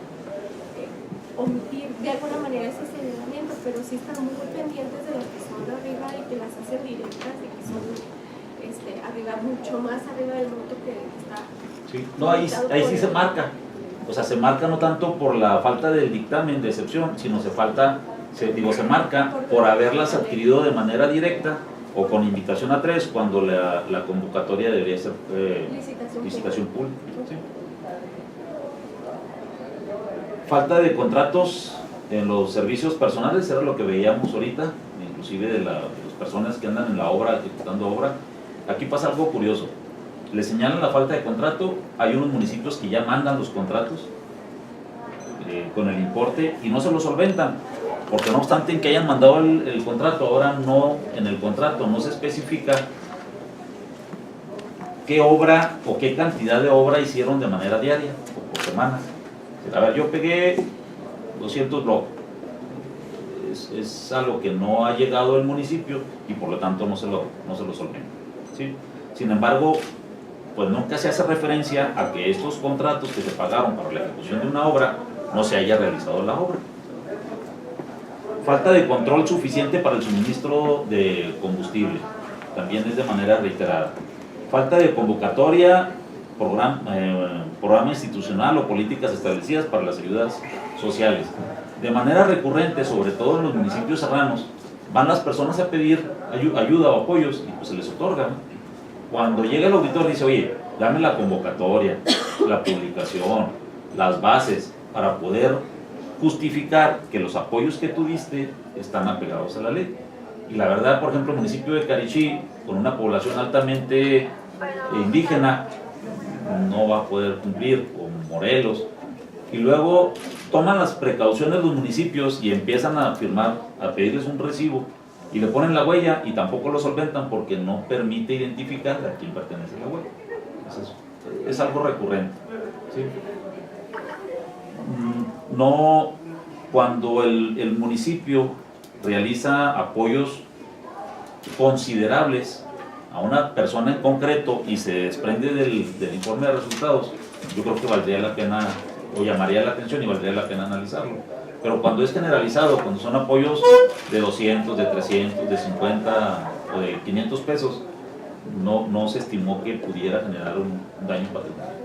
omitir de alguna manera ese señalamiento, pero sí estar muy pendientes de las que son de arriba y que las hacen directas, de que son arriba, mucho más arriba del monto que está. Sí. No, ahí sí se marca. O sea, se marca no tanto por la falta del dictamen de excepción, sino se marca por haberlas adquirido de manera directa o con invitación a 3 cuando la convocatoria debería ser licitación pública. ¿Sí? Falta de contratos en los servicios personales, era lo que veíamos ahorita, inclusive de las personas que andan en la obra, ejecutando obra. Aquí pasa algo curioso. Le señalan la falta de contrato, hay unos municipios que ya mandan los contratos con el importe y no se lo solventan, porque no obstante en que hayan mandado el contrato, ahora no, en el contrato no se especifica qué obra o qué cantidad de obra hicieron de manera diaria o por semana. A ver, yo pegué 200 bloques, es algo que no ha llegado al municipio y por lo tanto no se lo solventa, ¿sí? Sin embargo, pues nunca se hace referencia a que estos contratos que se pagaron para la ejecución de una obra no se haya realizado la obra. Falta de control suficiente para el suministro de combustible, también es de manera reiterada. Falta de convocatoria, programa institucional o políticas establecidas para las ayudas sociales. De manera recurrente, sobre todo en los municipios serranos, van las personas a pedir ayuda o apoyos y pues se les otorga, ¿no? Cuando llega el auditor dice, oye, dame la convocatoria, la publicación, las bases, para poder justificar que los apoyos que tú diste están apegados a la ley. Y la verdad, por ejemplo, el municipio de Carichí, con una población altamente indígena, no va a poder cumplir, con Morelos. Y luego toman las precauciones los municipios y empiezan a firmar, a pedirles un recibo, y le ponen la huella y tampoco lo solventan porque no permite identificar a quién pertenece la huella. Es algo recurrente, ¿sí? No, cuando el municipio realiza apoyos considerables a una persona en concreto y se desprende del informe de resultados, yo creo que valdría la pena, o llamaría la atención y valdría la pena analizarlo. Pero cuando es generalizado, cuando son apoyos de 200, de 300, de 50 o de 500 pesos, no se estimó que pudiera generar un daño patrimonial.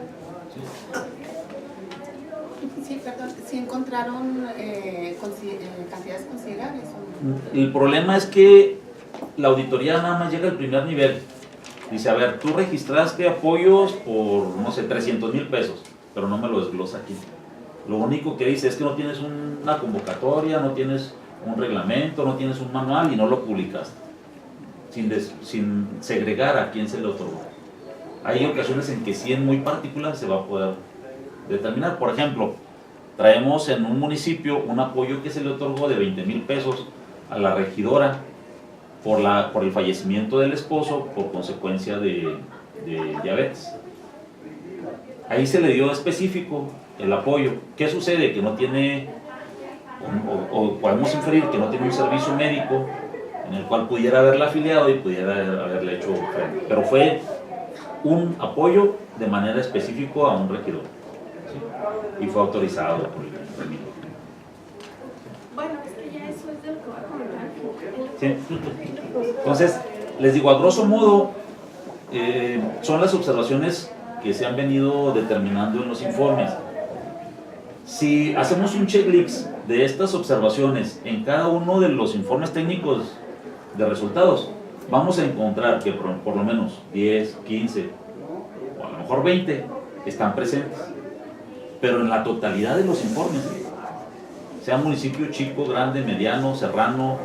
Sí, perdón, ¿sí encontraron cantidades considerables? El problema es que la auditoría nada más llega al primer nivel. Dice, a ver, tú registraste apoyos por, no sé, 300,000 pesos, pero no me lo desglosa aquí. Lo único que dice es que no tienes una convocatoria, no tienes un reglamento, no tienes un manual y no lo publicaste, sin segregar a quién se le otorgó. Hay ocasiones en que sí, en muy particular, se va a poder determinar. Por ejemplo, traemos en un municipio un apoyo que se le otorgó de 20,000 pesos a la regidora por el fallecimiento del esposo por consecuencia de diabetes. Ahí se le dio específico el apoyo. ¿Qué sucede? Que no tiene, o podemos inferir que no tiene un servicio médico en el cual pudiera haberla afiliado y pudiera haberle hecho frente. Pero fue un apoyo de manera específica a un regidor, ¿sí? Y fue autorizado por el ministerio. Bueno, es que ya eso es de lo que voy a comentar. ¿Sí? Entonces, les digo, a grosso modo, son las observaciones que se han venido determinando en los informes. Si hacemos un checklist de estas observaciones en cada uno de los informes técnicos de resultados, vamos a encontrar que por lo menos 10, 15 o a lo mejor 20 están presentes, pero en la totalidad de los informes, sea municipio chico, grande, mediano, serrano,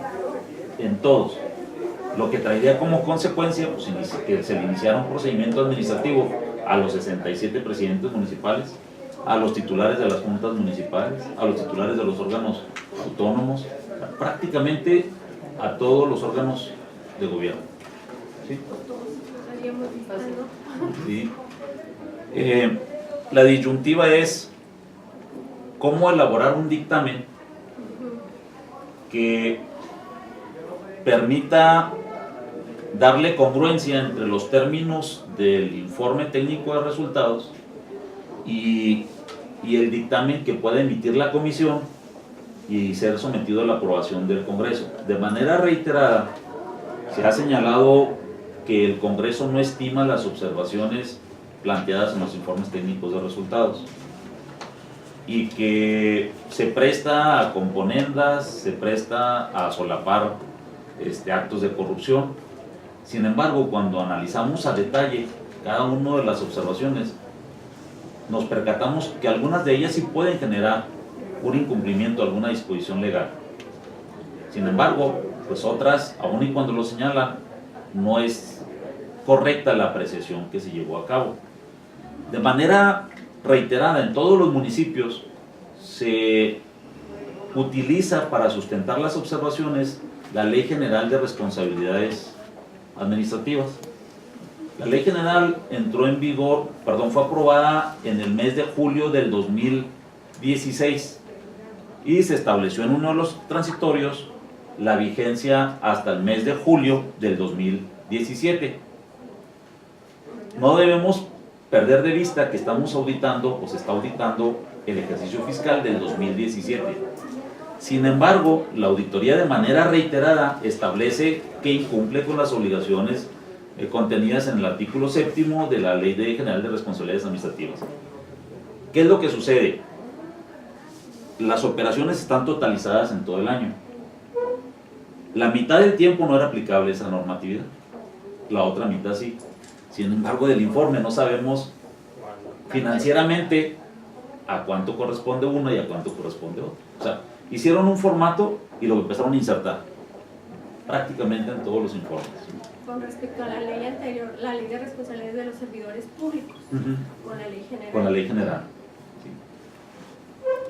en todos, lo que traería como consecuencia pues, que se le iniciara un procedimiento administrativo a los 67 presidentes municipales, a los titulares de las juntas municipales, a los titulares de los órganos autónomos, prácticamente a todos los órganos de gobierno. ¿Sí? Sí. La disyuntiva es cómo elaborar un dictamen que permita darle congruencia entre los términos del informe técnico de resultados y el dictamen que pueda emitir la comisión y ser sometido a la aprobación del Congreso. De manera reiterada, se ha señalado que el Congreso no estima las observaciones planteadas en los informes técnicos de resultados y que se presta a componendas, se presta a solapar actos de corrupción. Sin embargo, cuando analizamos a detalle cada una de las observaciones, nos percatamos que algunas de ellas sí pueden generar un incumplimiento de alguna disposición legal. Sin embargo, pues otras, aun y cuando lo señalan, no es correcta la apreciación que se llevó a cabo. De manera reiterada, en todos los municipios se utiliza para sustentar las observaciones la Ley General de Responsabilidades Administrativas. La Ley General entró en vigor, fue aprobada en el mes de julio del 2016 y se estableció en uno de los transitorios la vigencia hasta el mes de julio del 2017. No debemos perder de vista que estamos auditando o se está auditando el ejercicio fiscal del 2017. Sin embargo, la auditoría de manera reiterada establece que incumple con las obligaciones contenidas en el artículo 7º de la Ley General de Responsabilidades Administrativas. ¿Qué es lo que sucede? Las operaciones están totalizadas en todo el año. La mitad del tiempo no era aplicable esa normatividad, la otra mitad sí. Sin embargo, del informe no sabemos financieramente a cuánto corresponde una y a cuánto corresponde otra. O sea, hicieron un formato y lo empezaron a insertar prácticamente en todos los informes. Con respecto a la ley anterior, la ley de responsabilidades de los servidores públicos, con la ley general. Con la ley general. Sí.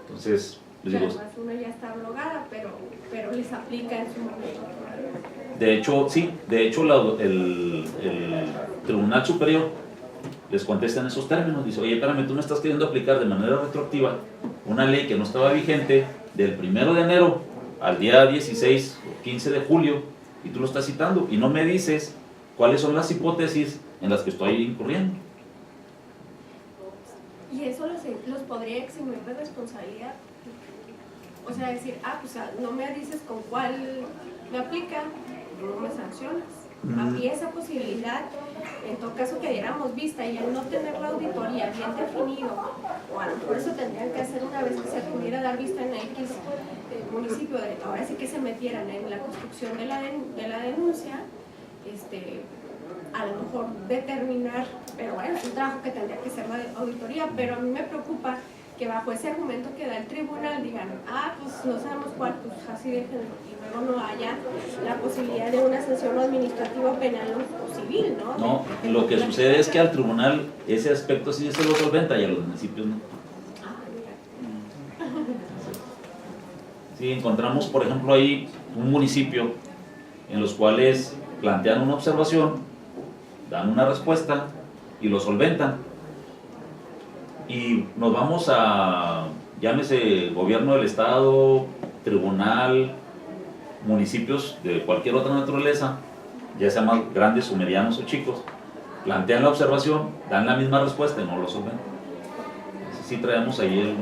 Entonces, les digo. Además, una ya está abrogada, pero les aplica en su momento. De hecho, sí, el Tribunal Superior les contesta en esos términos. Dice, oye, espérame, tú me estás queriendo aplicar de manera retroactiva una ley que no estaba vigente del 1 de enero al día 16 o 15 de julio, y tú lo estás citando, y no me dices cuáles son las hipótesis en las que estoy incurriendo. ¿Y eso los podría eximir de responsabilidad? O sea, decir, pues no me dices con cuál me aplica, no me sancionas. Había esa posibilidad, en todo caso que diéramos vista, y al no tener la auditoría bien definido, o a lo mejor eso tendrían que hacer una vez que se pudiera dar vista en X municipio, ahora sí que se metieran en la construcción de la denuncia, a lo mejor determinar, pero bueno, es un trabajo que tendría que ser la auditoría, pero a mí me preocupa que bajo ese argumento que da el tribunal digan, pues no sabemos cuál, pues así déjenlo, y luego no haya la posibilidad de una sanción administrativa, penal o civil, ¿no? No, lo que sucede es que al tribunal ese aspecto sí se lo solventa y a los municipios no. Sí, encontramos, por ejemplo, ahí un municipio en los cuales plantean una observación, dan una respuesta y lo solventan. Y nos vamos a, llámese gobierno del estado, tribunal, municipios de cualquier otra naturaleza, ya sean más grandes o medianos o chicos, plantean la observación, dan la misma respuesta y no lo solventan. Sí traemos ahí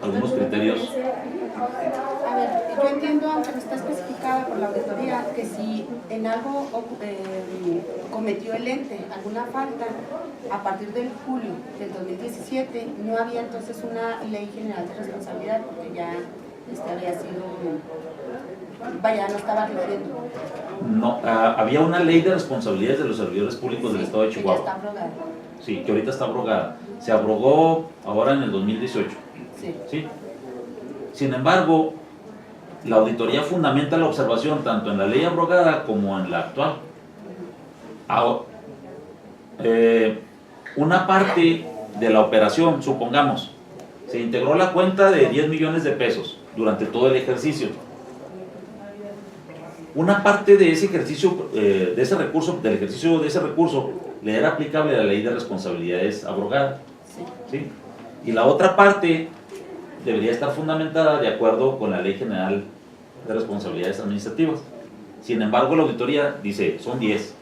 algunos criterios. A ver, yo entiendo, aunque no está especificada por la auditoría, que si en algo cometió el ente alguna falta a partir del julio del 2017, no había entonces una ley general de responsabilidad, porque ya había sido vaya, no estaba rigiendo. No, había una ley de responsabilidades de los servidores públicos del Estado de Que ya Chihuahua. está abrogada. Sí, que ahorita está abrogada. Se abrogó ahora en el 2018. Sí. ¿Sí? Sin embargo, la auditoría fundamenta la observación tanto en la ley abrogada como en la actual. Una parte de la operación, supongamos, se integró la cuenta de 10 millones de pesos durante todo el ejercicio. Una parte de ese ejercicio, de ese recurso, del ejercicio de ese recurso, le era aplicable a la ley de responsabilidades abrogada. ¿Sí? Y la otra parte debería estar fundamentada de acuerdo con la Ley General de Responsabilidades Administrativas. Sin embargo, la auditoría dice, son 10.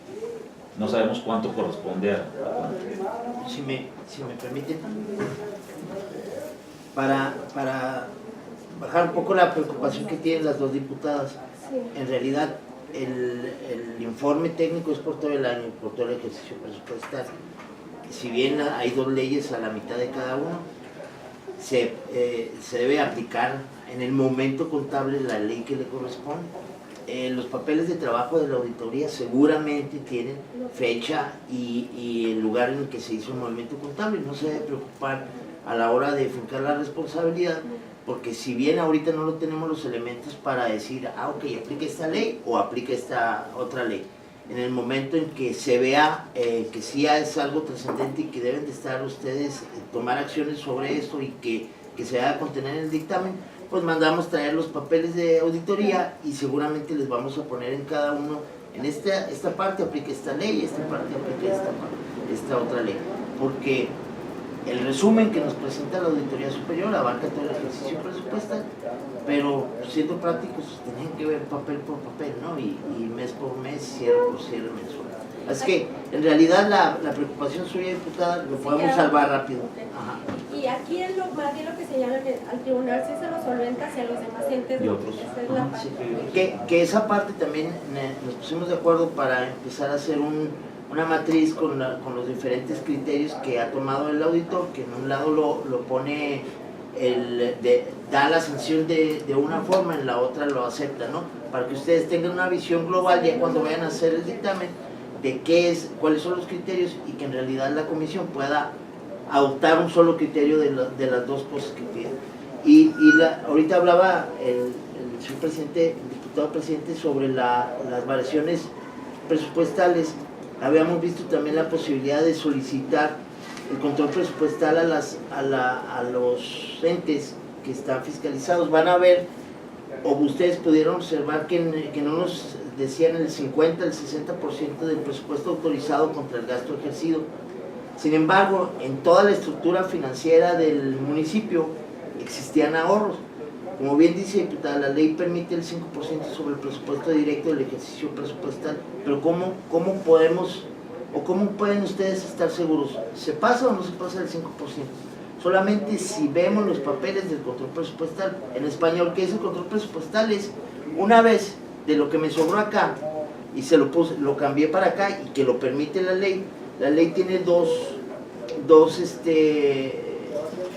No sabemos cuánto corresponde a cuánto. Si me permiten, para bajar un poco la preocupación que tienen las dos diputadas, Sí. en realidad el informe técnico es por todo el año, por todo el ejercicio presupuestal. Si bien hay dos leyes a la mitad de cada uno, se debe aplicar en el momento contable la ley que le corresponde. Los papeles de trabajo de la auditoría seguramente tienen fecha y el lugar en el que se hizo el movimiento contable. No se debe preocupar a la hora de fincar la responsabilidad, porque si bien ahorita no lo tenemos los elementos para decir, ok, aplica esta ley o aplica esta otra ley, en el momento en que se vea que sí es algo trascendente y que deben de estar ustedes, tomar acciones sobre esto y que se va a contener en el dictamen, pues mandamos traer los papeles de auditoría y seguramente les vamos a poner en cada uno, en esta parte aplica esta ley, esta parte aplica esta otra ley, porque el resumen que nos presenta la Auditoría Superior abarca todo el ejercicio presupuestal, pero siendo prácticos tienen que ver papel por papel, ¿no? Y mes por mes, cierre por cierre mensual. Así que en realidad la preocupación suya, diputada, lo podemos salvar rápido. Ajá. Y aquí es lo más bien lo que señalan al tribunal, si se lo solventa hacia los demás entes. Y otros. Esa es la Ajá, parte. sí. Que esa parte también nos pusimos de acuerdo para empezar a hacer una matriz con los diferentes criterios que ha tomado el auditor, que en un lado lo pone, da la sanción de una forma, en la otra lo acepta, ¿no? Para que ustedes tengan una visión global ya cuando vayan a hacer el dictamen de cuáles son los criterios y que en realidad la comisión pueda adoptar un solo criterio de las dos cosas que piden. Ahorita hablaba el señor presidente, el diputado presidente, sobre las variaciones presupuestales. Habíamos visto también la posibilidad de solicitar el control presupuestal a los entes que están fiscalizados. Van a ver, o ustedes pudieron observar que no nos decían el 50, el 60% del presupuesto autorizado contra el gasto ejercido. Sin embargo, en toda la estructura financiera del municipio existían ahorros. Como bien dice, diputada, la ley permite el 5% sobre el presupuesto directo del ejercicio presupuestal, pero ¿cómo podemos o cómo pueden ustedes estar seguros? ¿Se pasa o no se pasa el 5%? Solamente si vemos los papeles del control presupuestal. En español, ¿qué es el control presupuestal? Es una vez de lo que me sobró acá y se lo cambié para acá y que lo permite la ley. La ley tiene dos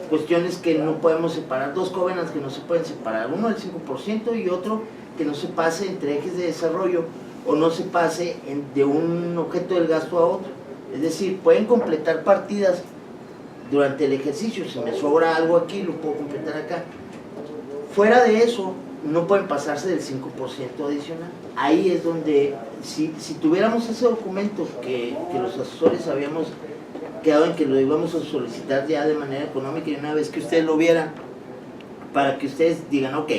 cuestiones que no podemos separar, dos covenants que no se pueden separar, uno el 5% y otro que no se pase entre ejes de desarrollo o no se pase de un objeto del gasto a otro. Es decir, pueden completar partidas durante el ejercicio, si me sobra algo aquí lo puedo completar acá. Fuera de eso, no pueden pasarse del 5% adicional. Ahí es donde, si tuviéramos ese documento que los asesores habíamos quedado en que lo íbamos a solicitar ya de manera económica y una vez que ustedes lo vieran, para que ustedes digan, ok,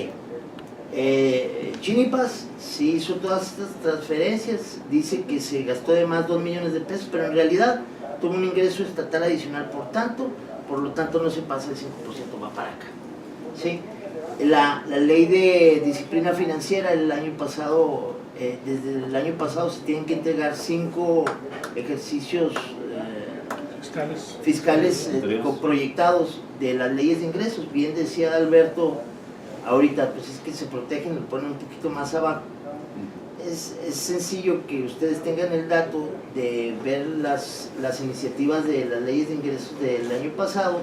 Chinipas sí hizo todas estas transferencias, dice que se gastó de más 2 millones de pesos, pero en realidad tuvo un ingreso estatal adicional por lo tanto no se pasa el 5%, va para acá. ¿Sí? La ley de disciplina financiera el año pasado, desde el año pasado se tienen que entregar 5 ejercicios fiscales proyectados de las leyes de ingresos. Bien decía Alberto ahorita, pues es que se protegen, lo ponen un poquito más abajo. Es sencillo que ustedes tengan el dato de ver las iniciativas de las leyes de ingresos del año pasado,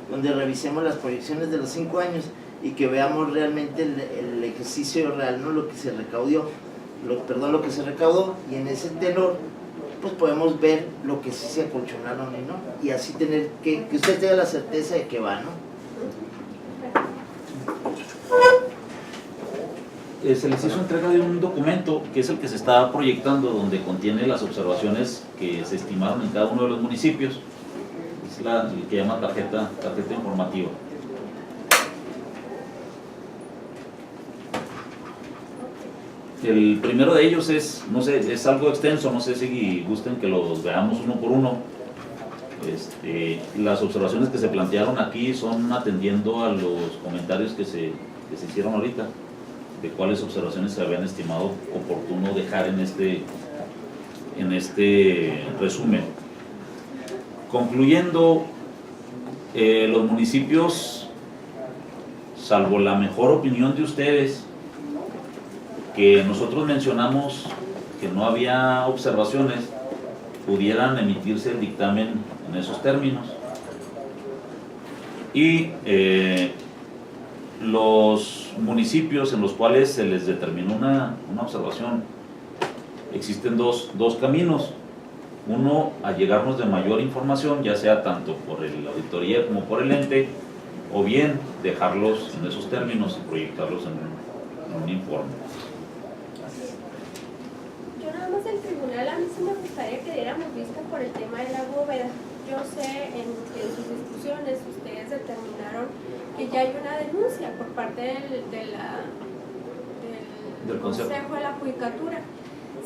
donde revisemos las proyecciones de los 5 años y que veamos realmente el ejercicio real, ¿no? Lo que se recaudó, lo que se recaudó, y en ese tenor pues podemos ver lo que sí se acolchonaron y no, y así tener que usted tenga la certeza de que va, ¿no? Se les hizo entrega de un documento que es el que se está proyectando, donde contiene las observaciones que se estimaron en cada uno de los municipios. Es el que llama tarjeta informativa. El primero de ellos es, no sé, es algo extenso, no sé si gusten que los veamos uno por uno. Las observaciones que se plantearon aquí son atendiendo a los comentarios que se hicieron ahorita, de cuáles observaciones se habían estimado oportuno dejar en este resumen. Concluyendo, los municipios, salvo la mejor opinión de ustedes, que nosotros mencionamos que no había observaciones, pudieran emitirse el dictamen en esos términos. Y los municipios en los cuales se les determinó una observación, existen dos caminos. Uno, a llegarnos de mayor información, ya sea tanto por la auditoría como por el ente, o bien dejarlos en esos términos y proyectarlos en un informe. Yo nada más del tribunal, a mí sí me gustaría que diéramos vista por el tema de la bóveda. Yo sé en sus discusiones ustedes determinaron que ya hay una denuncia por parte del Consejo de la Judicatura.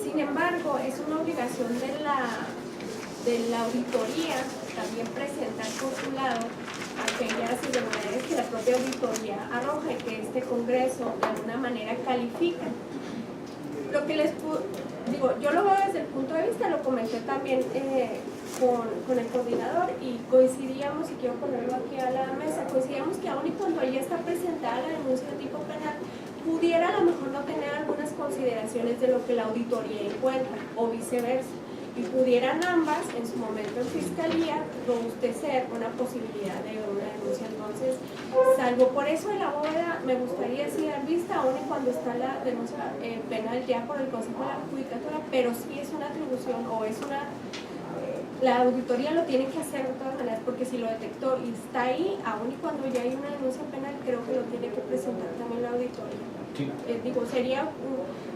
Sin embargo, es una obligación de la auditoría también presentar por su lado aquellas irregularidades que la propia auditoría arroja y que este Congreso de alguna manera califica. Lo que digo, yo lo veo desde el punto de vista, lo comenté también con el coordinador y coincidíamos, y quiero ponerlo aquí a la mesa, coincidíamos que aún y cuando ya está presentada la denuncia de tipo penal, pudiera a lo mejor no tener algunas consideraciones de lo que la auditoría encuentra, o viceversa, y pudieran ambas en su momento en fiscalía robustecer una posibilidad de una denuncia. Entonces, salvo por eso de la bóveda, me gustaría sí dar vista, aún y cuando está la denuncia penal ya por el Consejo de la Judicatura, pero sí es una atribución o es una... la auditoría lo tiene que hacer de todas maneras, porque si lo detectó y está ahí, aún y cuando ya hay una denuncia penal, creo que lo tiene que presentar también la auditoría. Sí. Digo, sería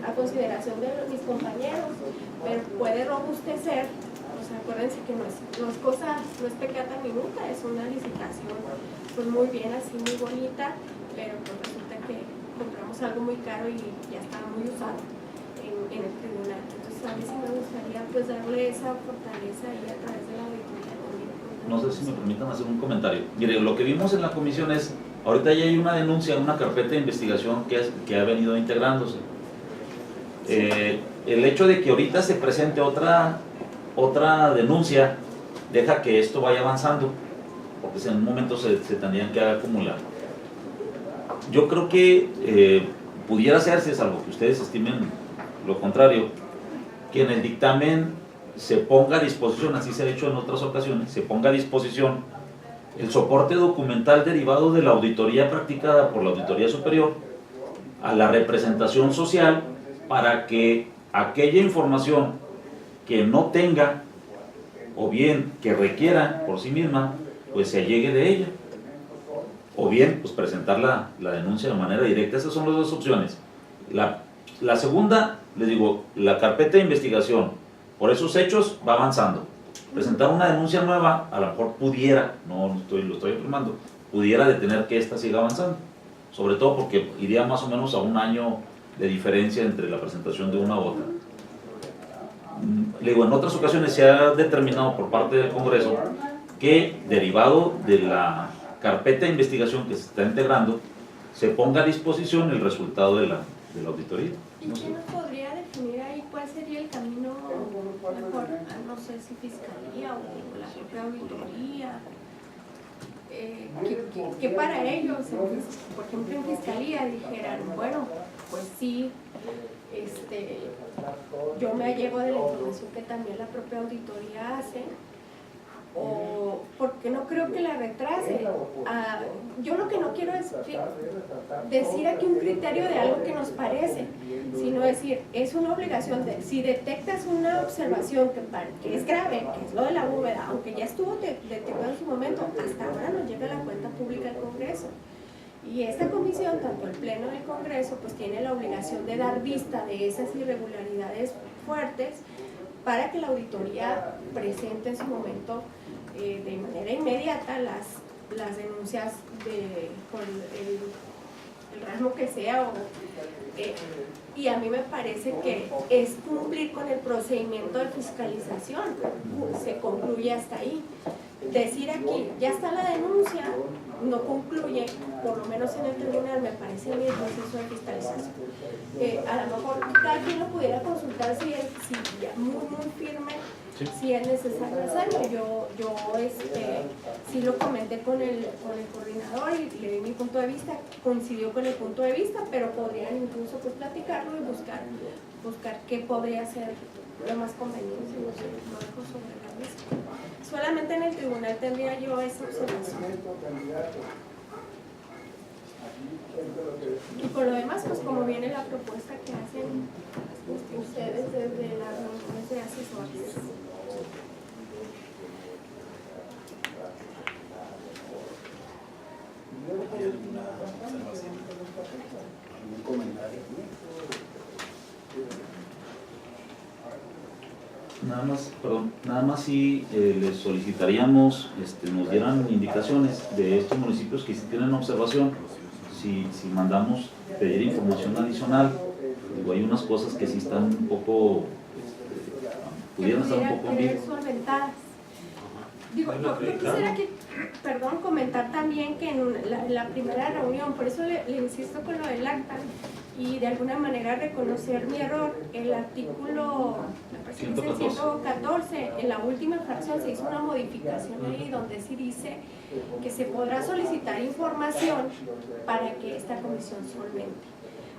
a consideración de mis compañeros, pero puede robustecer. O sea, acuérdense que no es pecata minuta, es una licitación pues muy bien, así muy bonita, pero pues resulta que compramos algo muy caro y ya estaba muy usado en el tribunal. Entonces a mí sí me gustaría pues darle esa fortaleza ahí a través de la auditoría también. No sé si me permitan hacer un comentario. Mire, lo que vimos en la comisión es, ahorita ya hay una denuncia, una carpeta de investigación que ha venido integrándose. El hecho de que ahorita se presente otra denuncia deja que esto vaya avanzando, porque en un momento se tendrían que acumular. Yo creo que pudiera hacerse, salvo que ustedes estimen lo contrario, que en el dictamen se ponga a disposición, así se ha hecho en otras ocasiones, se ponga a disposición el soporte documental derivado de la auditoría practicada por la Auditoría Superior a la representación social, para que aquella información que no tenga o bien que requiera por sí misma, pues se allegue de ella, o bien pues presentar la denuncia de manera directa. Esas son las dos opciones. La segunda, les digo, la carpeta de investigación por esos hechos va avanzando. Presentar una denuncia nueva a lo mejor pudiera, lo estoy afirmando, pudiera detener que ésta siga avanzando, sobre todo porque iría más o menos a un año de diferencia entre la presentación de una u otra. Le digo, en otras ocasiones se ha determinado por parte del Congreso que, derivado de la carpeta de investigación que se está integrando, se ponga a disposición el resultado de la auditoría. ¿Y quién nos podría definir ahí cuál sería el camino mejor? No sé si fiscalía o la propia auditoría. Que para ellos, por ejemplo en fiscalía, dijeran, bueno, pues sí, yo me allego de la información que también la propia auditoría hace, o porque no creo que la retrase. Yo lo que no quiero es decir aquí un criterio de algo que nos parece, sino decir, es una obligación de, si detectas una observación que es grave, que es lo de la bóveda, aunque ya estuvo detectado en su momento, hasta ahora nos llega la cuenta pública del Congreso. Y esta comisión, tanto el Pleno del Congreso, pues tiene la obligación de dar vista de esas irregularidades fuertes para que la auditoría presente en su momento de manera inmediata las denuncias por el rasgo que sea. Y a mí me parece que es cumplir con el procedimiento de fiscalización, se concluye hasta ahí. Decir aquí, ya está la denuncia, no concluye, por lo menos en el tribunal, me parece bien el proceso de fiscalización. A lo mejor cada quien lo pudiera consultar si ya muy firme, sí, si es necesario hacerlo. Yo sí lo comenté con el coordinador y le di mi punto de vista, coincidió con el punto de vista, pero podrían incluso pues platicarlo y buscar qué podría ser lo más conveniente. Lo dejo sobre la mesa. Solamente en el tribunal tendría yo esa observación. Y por lo demás, pues como viene la propuesta que hacen ustedes desde las reuniones de asesores. ¿Algún comentario? Nada más si les solicitaríamos nos dieran indicaciones de estos municipios que sí tienen observación, si mandamos pedir información adicional. Digo, hay unas cosas que sí están un poco, pudieran estar un poco solventadas. Digo, yo quisiera comentar también que en la primera reunión, por eso le insisto con lo del acta, y de alguna manera reconocer mi error. El artículo 114, en la última fracción se hizo una modificación ahí donde sí dice que se podrá solicitar información para que esta comisión solvente.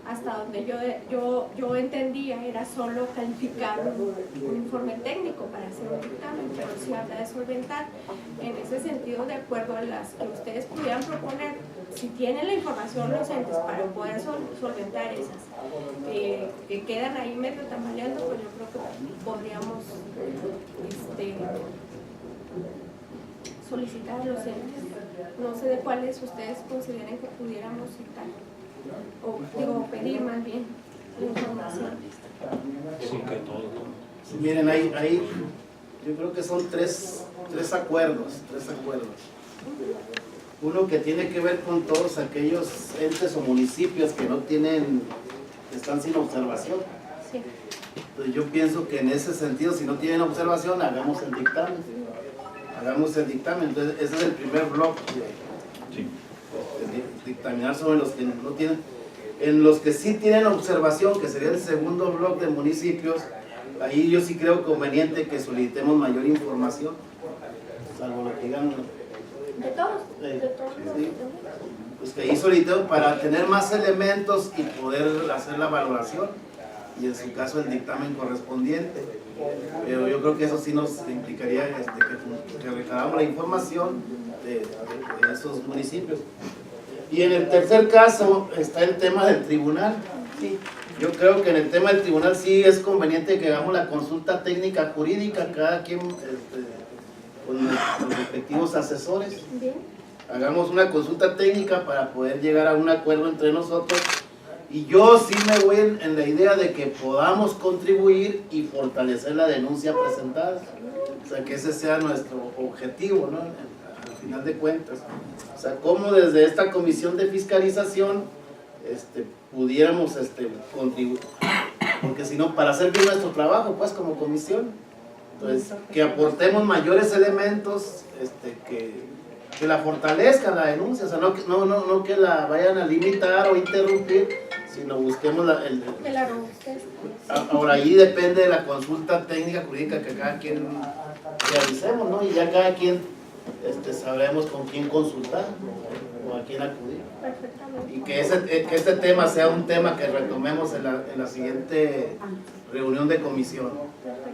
Hasta donde yo entendía era solo calificar un informe técnico para hacer un dictamen, pero sí habla de solventar. En ese sentido, de acuerdo a las que ustedes pudieran proponer, si tienen la información los entes para poder solventar esas que quedan ahí medio tambaleando, pues yo creo que podríamos solicitar a los entes. No sé de cuáles ustedes consideren que pudiéramos citar. O pedir más bien la información. Sí, que todo. Sí, miren, ahí yo creo que son tres acuerdos. Uno que tiene que ver con todos aquellos entes o municipios que están sin observación. Sí. Entonces yo pienso que en ese sentido, si no tienen observación, hagamos el dictamen. Entonces ese es el primer bloque. Sí. Dictaminar sobre los que no tienen. En los que sí tienen observación, que sería el segundo bloque de municipios, ahí yo sí creo conveniente que solicitemos mayor información, salvo lo que digan. De todos Sí. Pues que ahí solicitemos para tener más elementos y poder hacer la valoración y en su caso el dictamen correspondiente. Pero yo creo que eso sí nos implicaría que recabamos la información de esos municipios. Y en el tercer caso está el tema del tribunal. Sí. Yo creo que en el tema del tribunal sí es conveniente que hagamos la consulta técnica jurídica, cada quien con los respectivos asesores. Bien. Hagamos una consulta técnica para poder llegar a un acuerdo entre nosotros. Y yo sí me voy en la idea de que podamos contribuir y fortalecer la denuncia presentada. O sea, que ese sea nuestro objetivo, ¿no? Al final de cuentas. O sea, cómo desde esta comisión de fiscalización pudiéramos contribuir. Porque si no, para hacer bien nuestro trabajo, pues como comisión. Entonces, que aportemos mayores elementos que la fortalezcan la denuncia. O sea, no que la vayan a limitar o interrumpir, sino busquemos que la robustez. Ahora ahí depende de la consulta técnica jurídica que cada quien realicemos, ¿no? Y ya cada quien sabremos con quién consultar o a quién acudir. Perfectamente. Y que este tema sea un tema que retomemos en la siguiente reunión de comisión.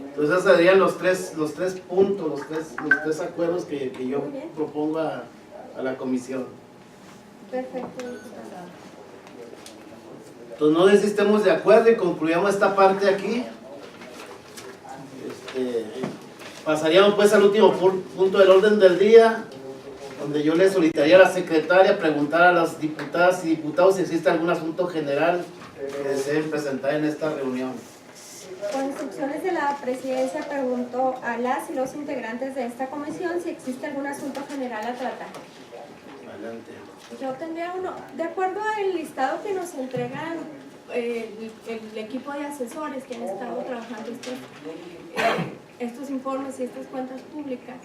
Entonces esos serían los tres puntos, los tres acuerdos que yo Muy bien. propongo a la comisión. Perfecto. Entonces no sé si estemos de acuerdo y concluyamos esta parte aquí. Pasaríamos pues al último punto del orden del día, donde yo le solicitaría a la secretaria preguntar a las diputadas y diputados si existe algún asunto general que deseen presentar en esta reunión. Con instrucciones de la presidencia pregunto a las y los integrantes de esta comisión si existe algún asunto general a tratar. Adelante. Yo tendría uno, de acuerdo al listado que nos entregan el equipo de asesores que han estado trabajando estos informes y estas cuentas públicas.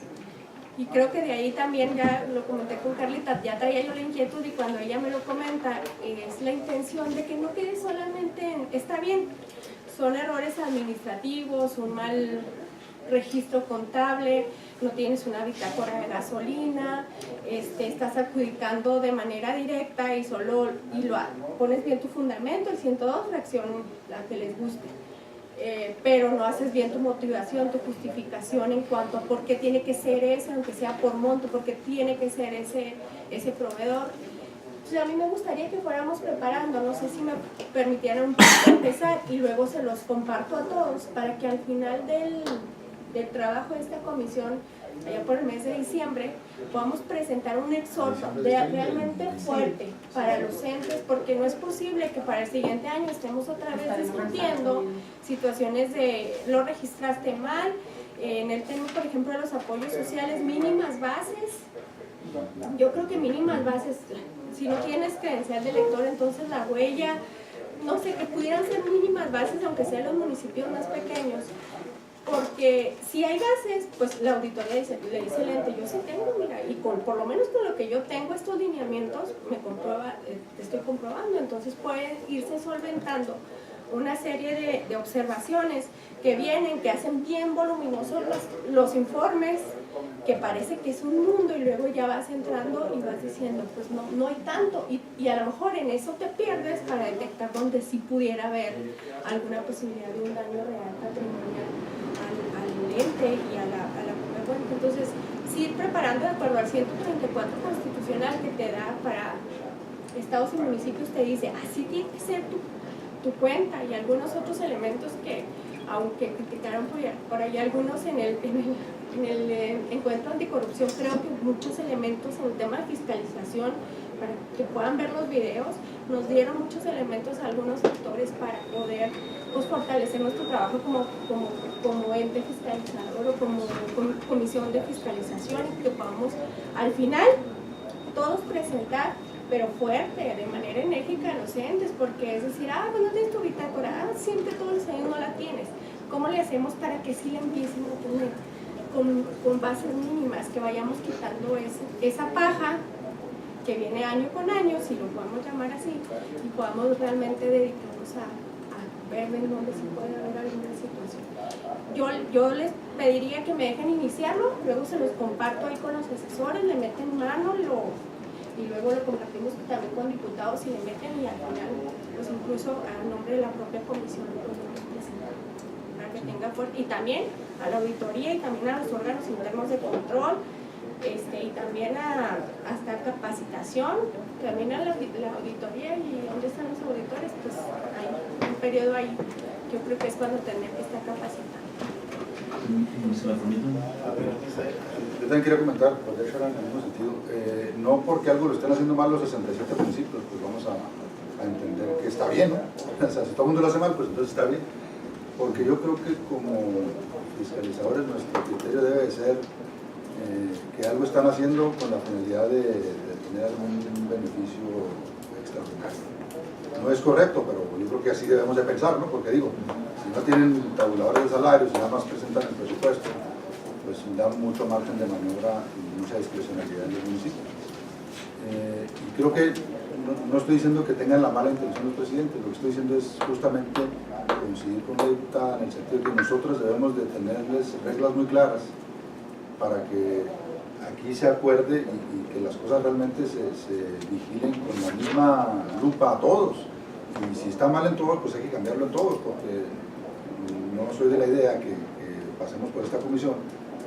Y creo que de ahí también, ya lo comenté con Carlita, ya traía yo la inquietud y cuando ella me lo comenta, es la intención de que no quede solamente está bien, son errores administrativos, un mal registro contable, no tienes una bitácora de gasolina, estás adjudicando de manera directa y pones bien tu fundamento, el 102, fracción la que les guste. Pero no haces bien tu motivación, tu justificación en cuanto a por qué tiene que ser ese, aunque sea por monto, porque tiene que ser ese proveedor. Entonces, a mí me gustaría que fuéramos preparando, no sé si me permitieran un poco empezar y luego se los comparto a todos para que al final del trabajo de esta comisión, allá por el mes de diciembre, podamos presentar un exhorto realmente fuerte para los entes, porque no es posible que para el siguiente año estemos otra vez discutiendo situaciones de lo registraste mal, en el tema, por ejemplo, de los apoyos sociales, mínimas bases. Yo creo que mínimas bases, si no tienes credencial de lector, entonces la huella, no sé, que pudieran ser mínimas bases, aunque sean los municipios más pequeños. Porque si hay bases, pues la auditoría le dice el ente, yo sí tengo, mira, y por lo menos con lo que yo tengo estos lineamientos, estoy comprobando, entonces pueden irse solventando una serie de observaciones que vienen, que hacen bien voluminosos los informes, que parece que es un mundo y luego ya vas entrando y vas diciendo, pues no hay tanto, y a lo mejor en eso te pierdes para detectar donde sí pudiera haber alguna posibilidad de un daño real patrimonial al ente y a la propia cuenta. Entonces, sí ir preparando de acuerdo al 134 constitucional que te da para estados y municipios, te dice, así tiene que ser tu cuenta, y algunos otros elementos que, aunque criticaron por ahí algunos en el encuentro anticorrupción, creo que muchos elementos en el tema de fiscalización, para que puedan ver los videos, nos dieron muchos elementos a algunos sectores para poder fortalecer nuestro trabajo como ente fiscalizador o como comisión de fiscalización, y que podamos al final todos presentar, pero fuerte, de manera enérgica, a los entes, porque es decir, pues no tienes tu bitácora, siempre todos los años no la tienes. ¿Cómo le hacemos para que sí la empiecen a tener con bases mínimas, que vayamos quitando esa paja que viene año con año, si lo podemos llamar así, y podamos realmente dedicarnos a ver en dónde se puede haber alguna situación? Yo les pediría que me dejen iniciarlo, luego se los comparto ahí con los asesores, le meten mano, y luego lo compartimos también con diputados y le meten, y al final, pues incluso a nombre de la propia comisión lo podemos presentar, para que tenga fuerte, y también a la auditoría y también a los órganos internos de control, y también hasta capacitación, también a la auditoría, y ¿dónde están los auditores? Pues hay un periodo ahí, yo creo que es cuando tendrían que estar capacitados. ¿Se me permiten? Yo también quería comentar, por eso era en el mismo sentido, no porque algo lo estén haciendo mal los 67 principios, pues vamos a entender que está bien, ¿no? O sea, si todo el mundo lo hace mal, pues entonces está bien, porque yo creo que como fiscalizadores nuestro criterio debe ser que algo están haciendo con la finalidad de tener algún beneficio extraordinario. No es correcto, pero yo creo que así debemos de pensar, ¿no? Porque digo, si no tienen tabuladores de salarios y nada más presentan el presupuesto, pues da mucho margen de maniobra y mucha discrecionalidad en los municipios. Y creo que no estoy diciendo que tengan la mala intención los presidentes, lo que estoy diciendo es justamente coincidir con la diputada en el sentido de que nosotros debemos de tenerles reglas muy claras para que aquí se acuerde y que las cosas realmente se vigilen con la misma lupa a todos. Y si está mal en todos, pues hay que cambiarlo en todos, porque no soy de la idea que pasemos por esta comisión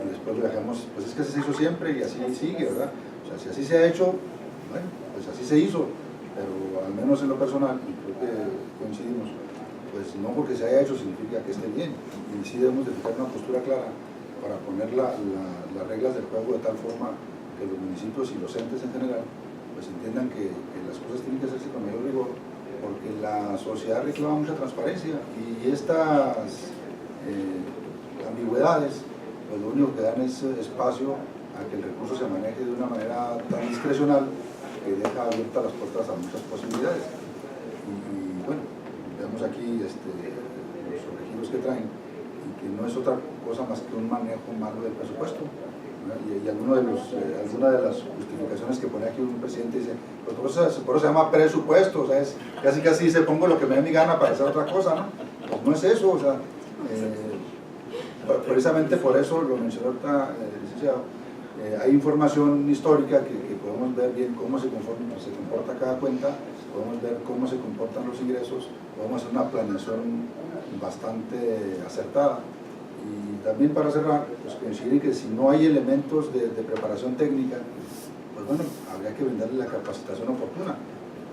y después lo dejemos, pues es que así se hizo siempre y así sigue, ¿verdad? O sea, si así se ha hecho, bueno, pues así se hizo, pero al menos en lo personal, y creo que coincidimos, pues no porque se haya hecho significa que esté bien, y sí debemos de fijar una postura clara para poner las reglas del juego de tal forma que los municipios y los entes en general pues entiendan que las cosas tienen que hacerse con mayor rigor, porque la sociedad reclama mucha transparencia y estas ambigüedades pues lo único que dan es espacio a que el recurso se maneje de una manera tan discrecional que deja abiertas las puertas a muchas posibilidades. Y bueno, vemos aquí los sobregiros que traen y que no es otra cosa más que un manejo malo del presupuesto. Y alguna de las justificaciones que pone aquí un presidente dice, pues por eso se llama presupuesto, o sea, es casi se pongo lo que me dé mi gana para hacer otra cosa, ¿no? Pues no es eso, o sea, precisamente por eso lo mencionó ahorita el licenciado, hay información histórica que podemos ver bien cómo se comporta cada cuenta, podemos ver cómo se comportan los ingresos, podemos hacer una planeación bastante acertada. Y también para cerrar, pues coincidir que si no hay elementos de preparación técnica, pues bueno, habría que brindarle la capacitación oportuna,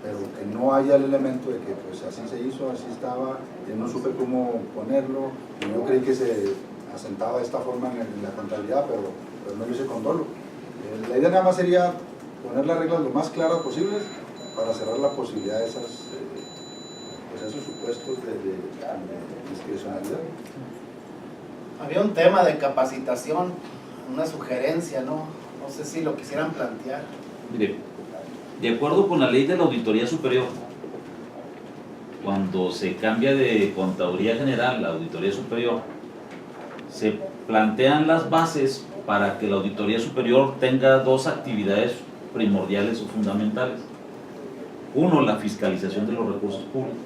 pero que no haya el elemento de que pues así se hizo, así estaba, no supe cómo ponerlo, y yo creí que se asentaba de esta forma en la contabilidad, pero no lo hice con dolo. La idea nada más sería poner las reglas lo más claras posibles para cerrar la posibilidad de esos supuestos de discrecionalidad. Había un tema de capacitación, una sugerencia, ¿no? No sé si lo quisieran plantear. Mire, de acuerdo con la ley de la Auditoría Superior, cuando se cambia de Contaduría General a Auditoría Superior, se plantean las bases para que la Auditoría Superior tenga dos actividades primordiales o fundamentales. Uno, la fiscalización de los recursos públicos,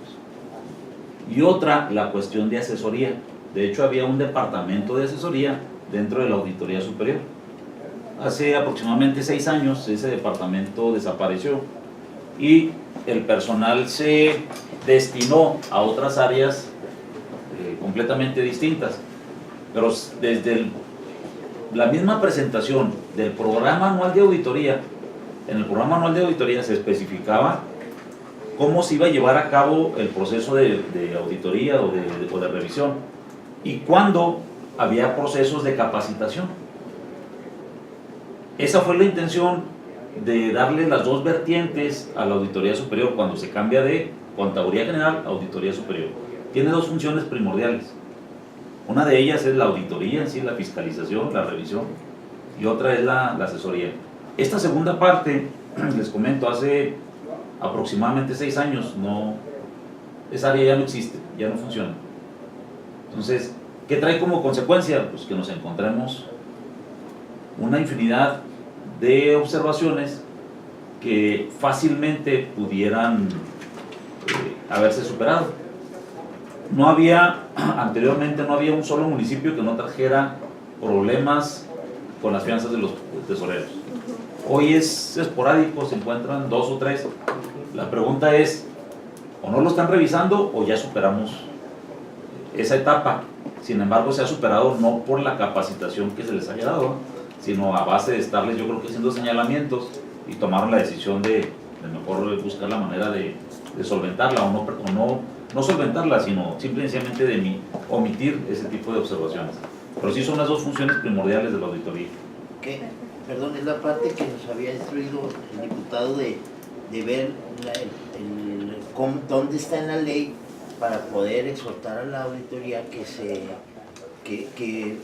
y otra, la cuestión de asesoría. De hecho, había un departamento de asesoría dentro de la Auditoría Superior. Hace aproximadamente 6 años ese departamento desapareció y el personal se destinó a otras áreas completamente distintas. Pero desde la misma presentación del programa anual de auditoría, en el programa anual de auditoría se especificaba cómo se iba a llevar a cabo el proceso de auditoría o de revisión y cuándo había procesos de capacitación. Esa fue la intención de darle las dos vertientes a la Auditoría Superior cuando se cambia de Contaduría General a Auditoría Superior. Tiene dos funciones primordiales. Una de ellas es la auditoría en sí, la fiscalización, la revisión, y otra es la asesoría. Esta segunda parte, les comento, hace aproximadamente 6 años, esa área ya no existe, ya no funciona. Entonces, ¿qué trae como consecuencia? Pues que nos encontremos una infinidad de observaciones que fácilmente pudieran haberse superado. Anteriormente no había un solo municipio que no trajera problemas con las fianzas de los tesoreros. Hoy es esporádico, se encuentran 2 o 3. La pregunta es, o no lo están revisando o ya superamos esa etapa. Sin embargo, se ha superado no por la capacitación que se les haya dado, sino a base de estarles, yo creo que haciendo señalamientos, y tomaron la decisión de mejor buscar la manera de solventarla o no solventarla, sino simplemente de omitir ese tipo de observaciones. Pero sí son las dos funciones primordiales de la auditoría. Perdón, es la parte que nos había instruido el diputado de ver dónde está en la ley para poder exhortar a la auditoría que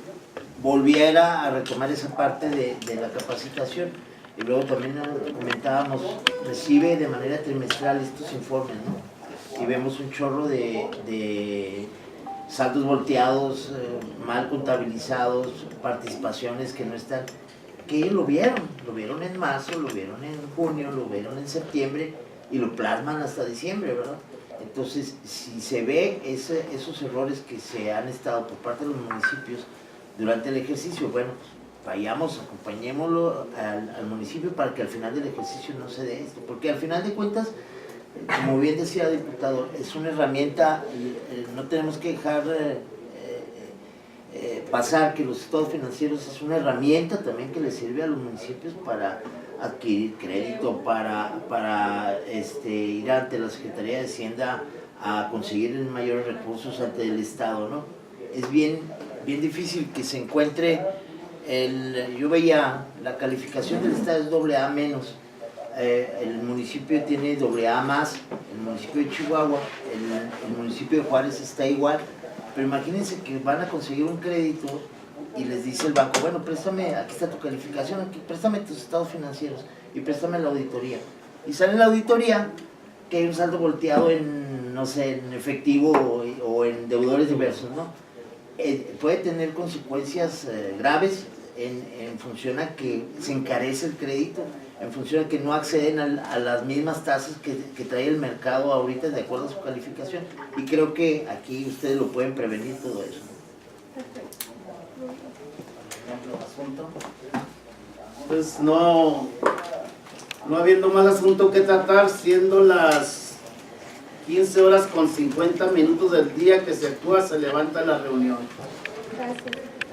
volviera a retomar esa parte de la capacitación. Y luego también comentábamos, recibe de manera trimestral estos informes, ¿no? Y vemos un chorro de saldos volteados, mal contabilizados, participaciones que no están, que ellos lo vieron en marzo, lo vieron en junio, lo vieron en septiembre y lo plasman hasta diciembre, ¿verdad? Entonces, si se ve esos errores que se han estado por parte de los municipios durante el ejercicio, bueno, vayamos, acompañémoslo al municipio para que al final del ejercicio no se dé esto, porque al final de cuentas, como bien decía el diputado, es una herramienta, no tenemos que dejar pasar que los estados financieros es una herramienta también que le sirve a los municipios para adquirir crédito, para ir ante la Secretaría de Hacienda a conseguir mayores recursos ante el Estado, ¿no? Es bien difícil que se encuentre, yo veía la calificación del Estado es AA menos, el municipio tiene AA más, el municipio de Chihuahua, el municipio de Juárez está igual, pero imagínense que van a conseguir un crédito y les dice el banco, bueno, préstame, aquí está tu calificación, aquí, préstame tus estados financieros y préstame la auditoría. Y sale la auditoría que hay un saldo volteado en, no sé, en efectivo o en deudores diversos, ¿no? Puede tener consecuencias graves en función a que se encarece el crédito, en función a que no acceden a las mismas tasas que trae el mercado ahorita de acuerdo a su calificación. Y creo que aquí ustedes lo pueden prevenir todo eso. Pues no habiendo más asunto que tratar, siendo las 15 horas con 50 minutos del día que se actúa, se levanta la reunión. Gracias.